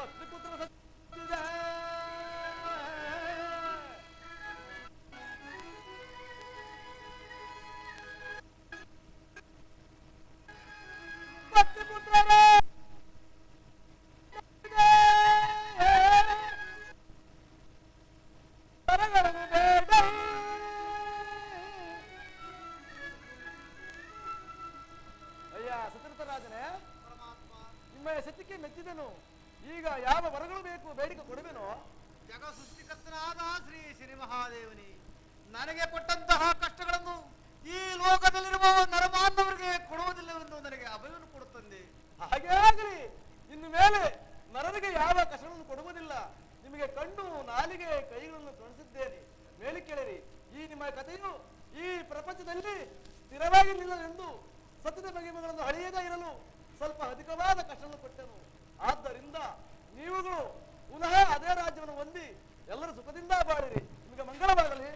ಪತ್ನಿಪುತ್ರ ಸತ್ತಿದೆ. ಪತ್ನಿಪುತ್ರರೇ ವರಗಳನ್ನು ಬೇಡ. ಅಯ್ಯ ಸತೀರ್ಥರಾಜನೇ, ನಿಮ್ಮ ಸತ್ಯಕ್ಕೆ ಮೆಚ್ಚಿದೆನು. ಈಗ ಯಾವ ವರಗಳು ಬೇಕು ಬೇಡಿಕೆ ಕೊಡುವೆನೋ? ಜಗ ಸೃಷ್ಟಿಕರ್ತನಾದ ಶ್ರೀ ಮಹಾದೇವನಿ, ನನಗೆ ಕೊಟ್ಟಂತಹ ಕಷ್ಟಗಳನ್ನು ಈ ಲೋಕದಲ್ಲಿರುವ ನರಮಾನವರಿಗೆ ಕೊಡುವುದಿಲ್ಲವೆಂದು ನನಗೆ ಅಭಯವನ್ನು ಕೊಡುತ್ತದೆ. ಹಾಗೆ ಆಗಲಿ. ಇನ್ನು ಮೇಲೆ ನರರಿಗೆ ಯಾವ ಕಷ್ಟಗಳನ್ನು ಕೊಡುವುದಿಲ್ಲ. ನಿಮಗೆ ಕಣ್ಣು ನಾಲಿಗೆ ಕೈಗಳನ್ನು ತೋರಿಸಿದ್ದೇನೆ. ಮೇಲೆ ಕೇಳಿರಿ. ಈ ನಿಮ್ಮ ಕಥೆಯು ಈ ಪ್ರಪಂಚದಲ್ಲಿ ಸ್ಥಿರವಾಗಿ ನಿಲ್ಲಲೆಂದು ಸತ್ಯದ ಮಹಿಮೆಗಳನ್ನು ಅಳಿಯದೇ ಇರಲು ಸ್ವಲ್ಪ ಅಧಿಕವಾದ ಕಷ್ಟವನ್ನು ಕೊಟ್ಟನು. ಆದ್ದರಿಂದ ನೀವುಗಳು ಪುನಃ ಅದೇ ರಾಜ್ಯವನ್ನು ಹೊಂದಿ ಎಲ್ಲರೂ ಸುಖದಿಂದ ಬಾಳಿರಿ. ನಿಮಗೆ ಮಂಗಳವಾಗಲಿ.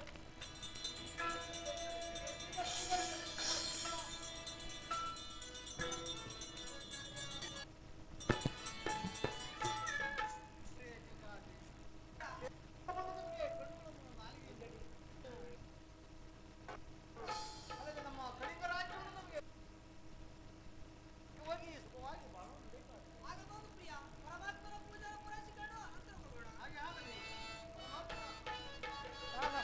ಅದಕ್ಕೆ ನಮ್ಮ ಕಳಿಂಗ ರಾಜ್ಯವನ್ನು ನಮಗೆ ಹೋಗಿ ಸುಖವಾಗಿ ಬಾಳೋಣ ಬೇಕಾಗಿದೆ. ಆಗಬಹುದು ಪ್ರಿಯ. ಪರಮಾತ್ಮನ ಪೂಜೆ ಪೂರೈಸಿಕೊಂಡು ಅನಂತರ ಹೋಗೋಣ. ಹಾಗೆ ಆಗಲಿ. ಆಹಾ.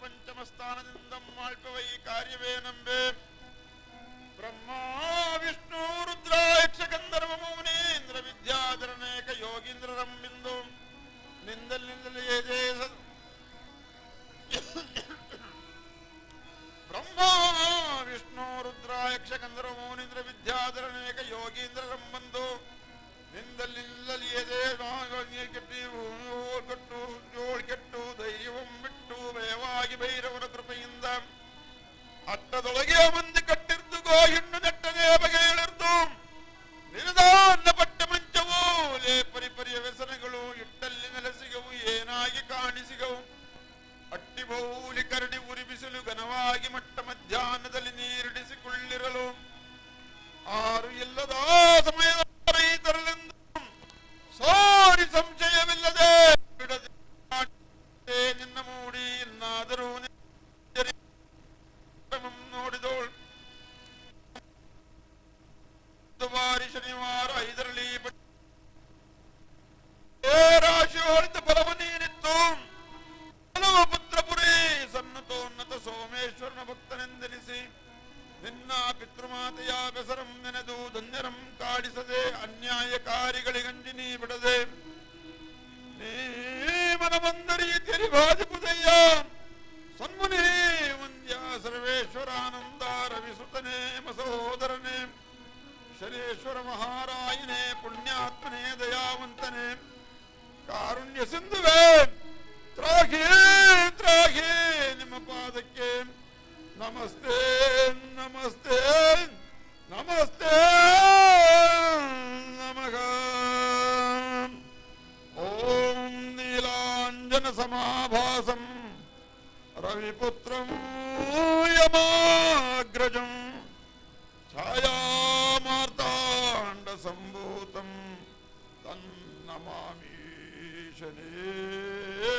ಪಂಚಮ ಸ್ಥಾನದಿಂದ ಮಾಡ್ಪವ ಈ ಕಾರ್ಯವೇನೆಂಬೆ. ಬ್ರಹ್ಮ ವಿಷ್ಣು ರುದ್ರ ಯಕ್ಷ ಗಂಧರ್ವ ಮೌನೇಂದ್ರ ವಿದ್ಯಾಧರನೇಕ ಯೋಗೀಂದ್ರರಂಬಿಂದು ನಿಂದಲಿಂದಲೇ ಬ್ರಹ್ಮ ವಿಷ್ಣು ರುದ್ರ ಯಕ್ಷ ಗಂಧರ್ವ ಮೌನೇಂದ್ರ ವಿದ್ಯಾಧರನೇಕ ಯೋಗೀಂದ್ರರಂಬಂದು ನಿಂದಲಿಂದಲಿಯದೆ ಕೆಟ್ಟು ಜೋಳ್ಕೆಟ್ಟು ಧೈರ್ಯವಂ ಬಿಟ್ಟು ಭಯವಾಗಿ ಭೈರವನ ಕೃಪೆಯಿಂದ ಅಟ್ಟದೊಳಗೆ ಮಂದಿ ಕಟ್ಟಿರ್ದುಗೋ ಹೆಣ್ಣು ನೆಟ್ಟನೆ ಬಗೆಯಳಿರ್ದು ನಿರದಾನ್ನ ಪಟ್ಟ ಮಂಚವು ಲೇ ಪರಿಪರಿಯ ವ್ಯಸನಗಳು ಇಟ್ಟಲ್ಲಿ ನೆಲೆಸಿಗವು ಏನಾಗಿ ಕಾಣಿಸಿಗವು ಅಟ್ಟಿ ಬೌಲಿ ಕರಡಿ ಉರಿ ಬಿಸಿಲು ಘನವಾಗಿ ಮಟ್ಟ ಮಧ್ಯಾಹ್ನದಲ್ಲಿ ನೀರಿಡಿಸಿಕೊಳ್ಳಿರಲು ಆರು ಇಲ್ಲದ ಸಮಯದ ರೈತರಲೆಂದು ಸಾರಿ ಸಂಶಯವಿಲ್ಲದೆ ಬಿಡದೆ ನಿನ್ನ ಮೂಡಿ ಇನ್ನಾದರೂ ನೋಡಿದೋಳು ಬಾರಿ ಶನಿವಾರ 5ರಲ್ಲಿ ರಾಶಿ ಹೊಳಿತ ಫಲವು ನೀನಿತ್ತು ಫಲವ ಪುತ್ರಪುರಿ ಸನ್ನತೋನ್ನತ ಸೋಮೇಶ್ವರನ ಭಕ್ತನೆಂದೆನಿಸಿ ನಿನ್ನ ಪಿತೃಮಾತೆಯ ಬೆಸರಂ ನೆನೆದು ಧನ್ಯರಂ ಕಾಡಿಸದೆ ಅನ್ಯಾಯಕಾರಿಗಳಿಗಂಜಿನಿ ಬಿಡದೆ ನೀ ಮನಬಂದ ರೀತಿಯಲ್ಲಿ ಬಾಜಿಪುದಯ್ಯ ಸನ್ಮುನಿ ವಂದ್ಯ ಸರ್ವೇಶ್ವರಾನಂದ ರವಿಸುತನೇ ಮಸಹೋದರನೇ ಶನೇಶ್ವರ ಮಹಾರಾಯನೇ ಪುಣ್ಯಾತ್ಮನೇ ದಯಾವಂತನೇ ಕಾರುಣ್ಯ ಸಿಂಧುವೇ ತ್ರಾಹಿ ತ್ರಾಹಿ ನಿಮ್ಮ ಪಾದಕ್ಕೆ ನಮಸ್ತೆ ನಮಸ್ತೆ ನಮಸ್ತೆ ನಮಃ. ಓಂ ನೀಲಾಂಜನ ಸಮಾಭಾಸಂ ರವಿಪುತ್ರಂ ಯಮಾಗ್ರಜಂ ಛಾಯಾಮಾರ್ತಾಂಡ ಸಂಭೂತಂ ತನ್ನಮಾಮಿ ಶನೇಶ್ವರಂ.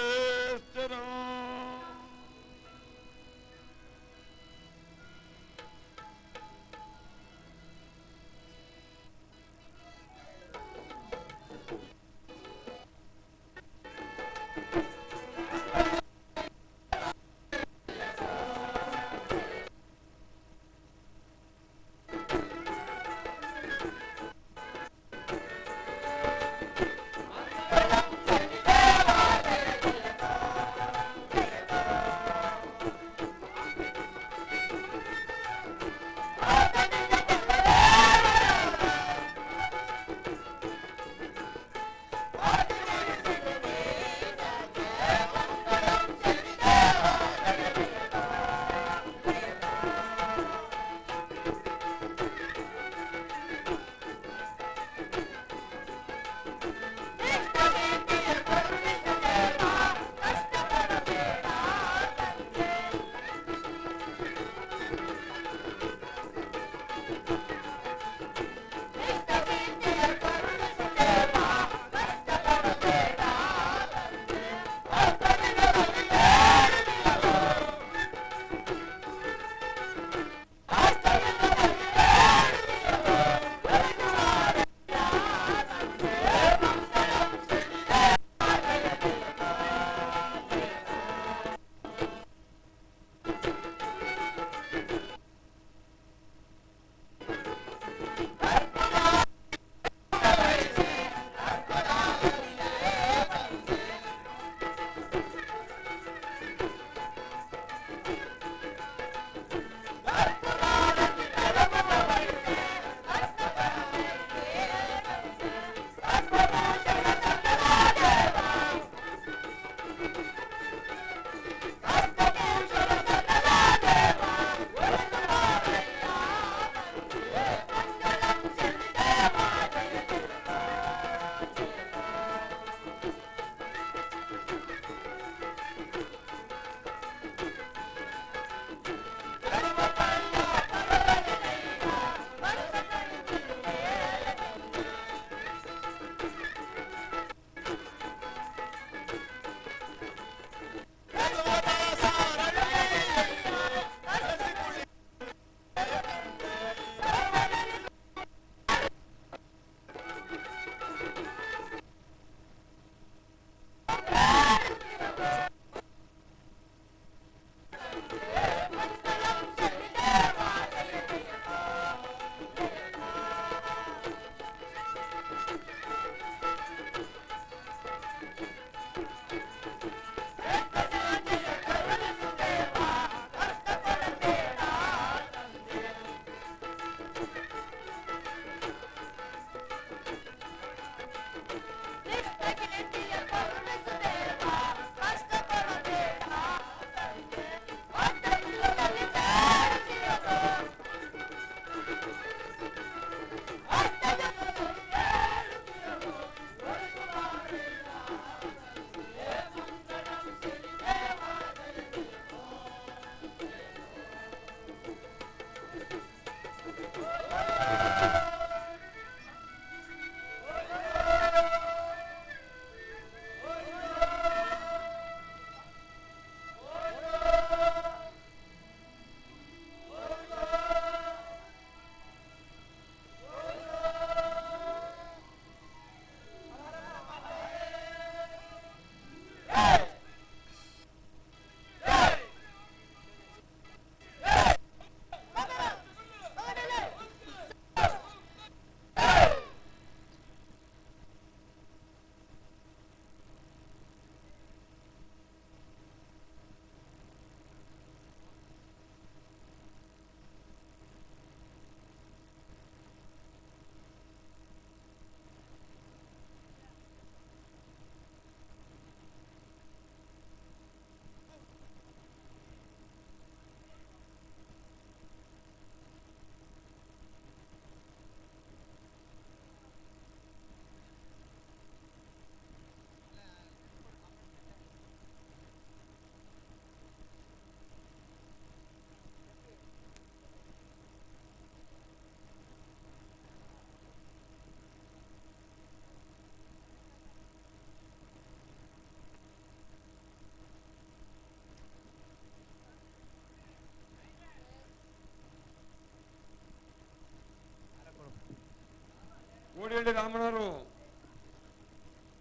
ಹೇಳಿ ರಾಮನವರು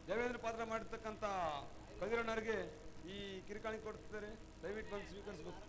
ದೇವೇಂದ್ರ ಪಾತ್ರ ಮಾಡಿರ್ತಕ್ಕಂಥ ಕದಿರಣ್ಣರಿಗೆ ಈ ಕಿರಿಕಾಣಿ ಕೊಡ್ತಿದ್ದಾರೆ, ದಯವಿಟ್ಟು ಬಂದು ಸ್ವೀಕರಿಸ್ಬೇಕು.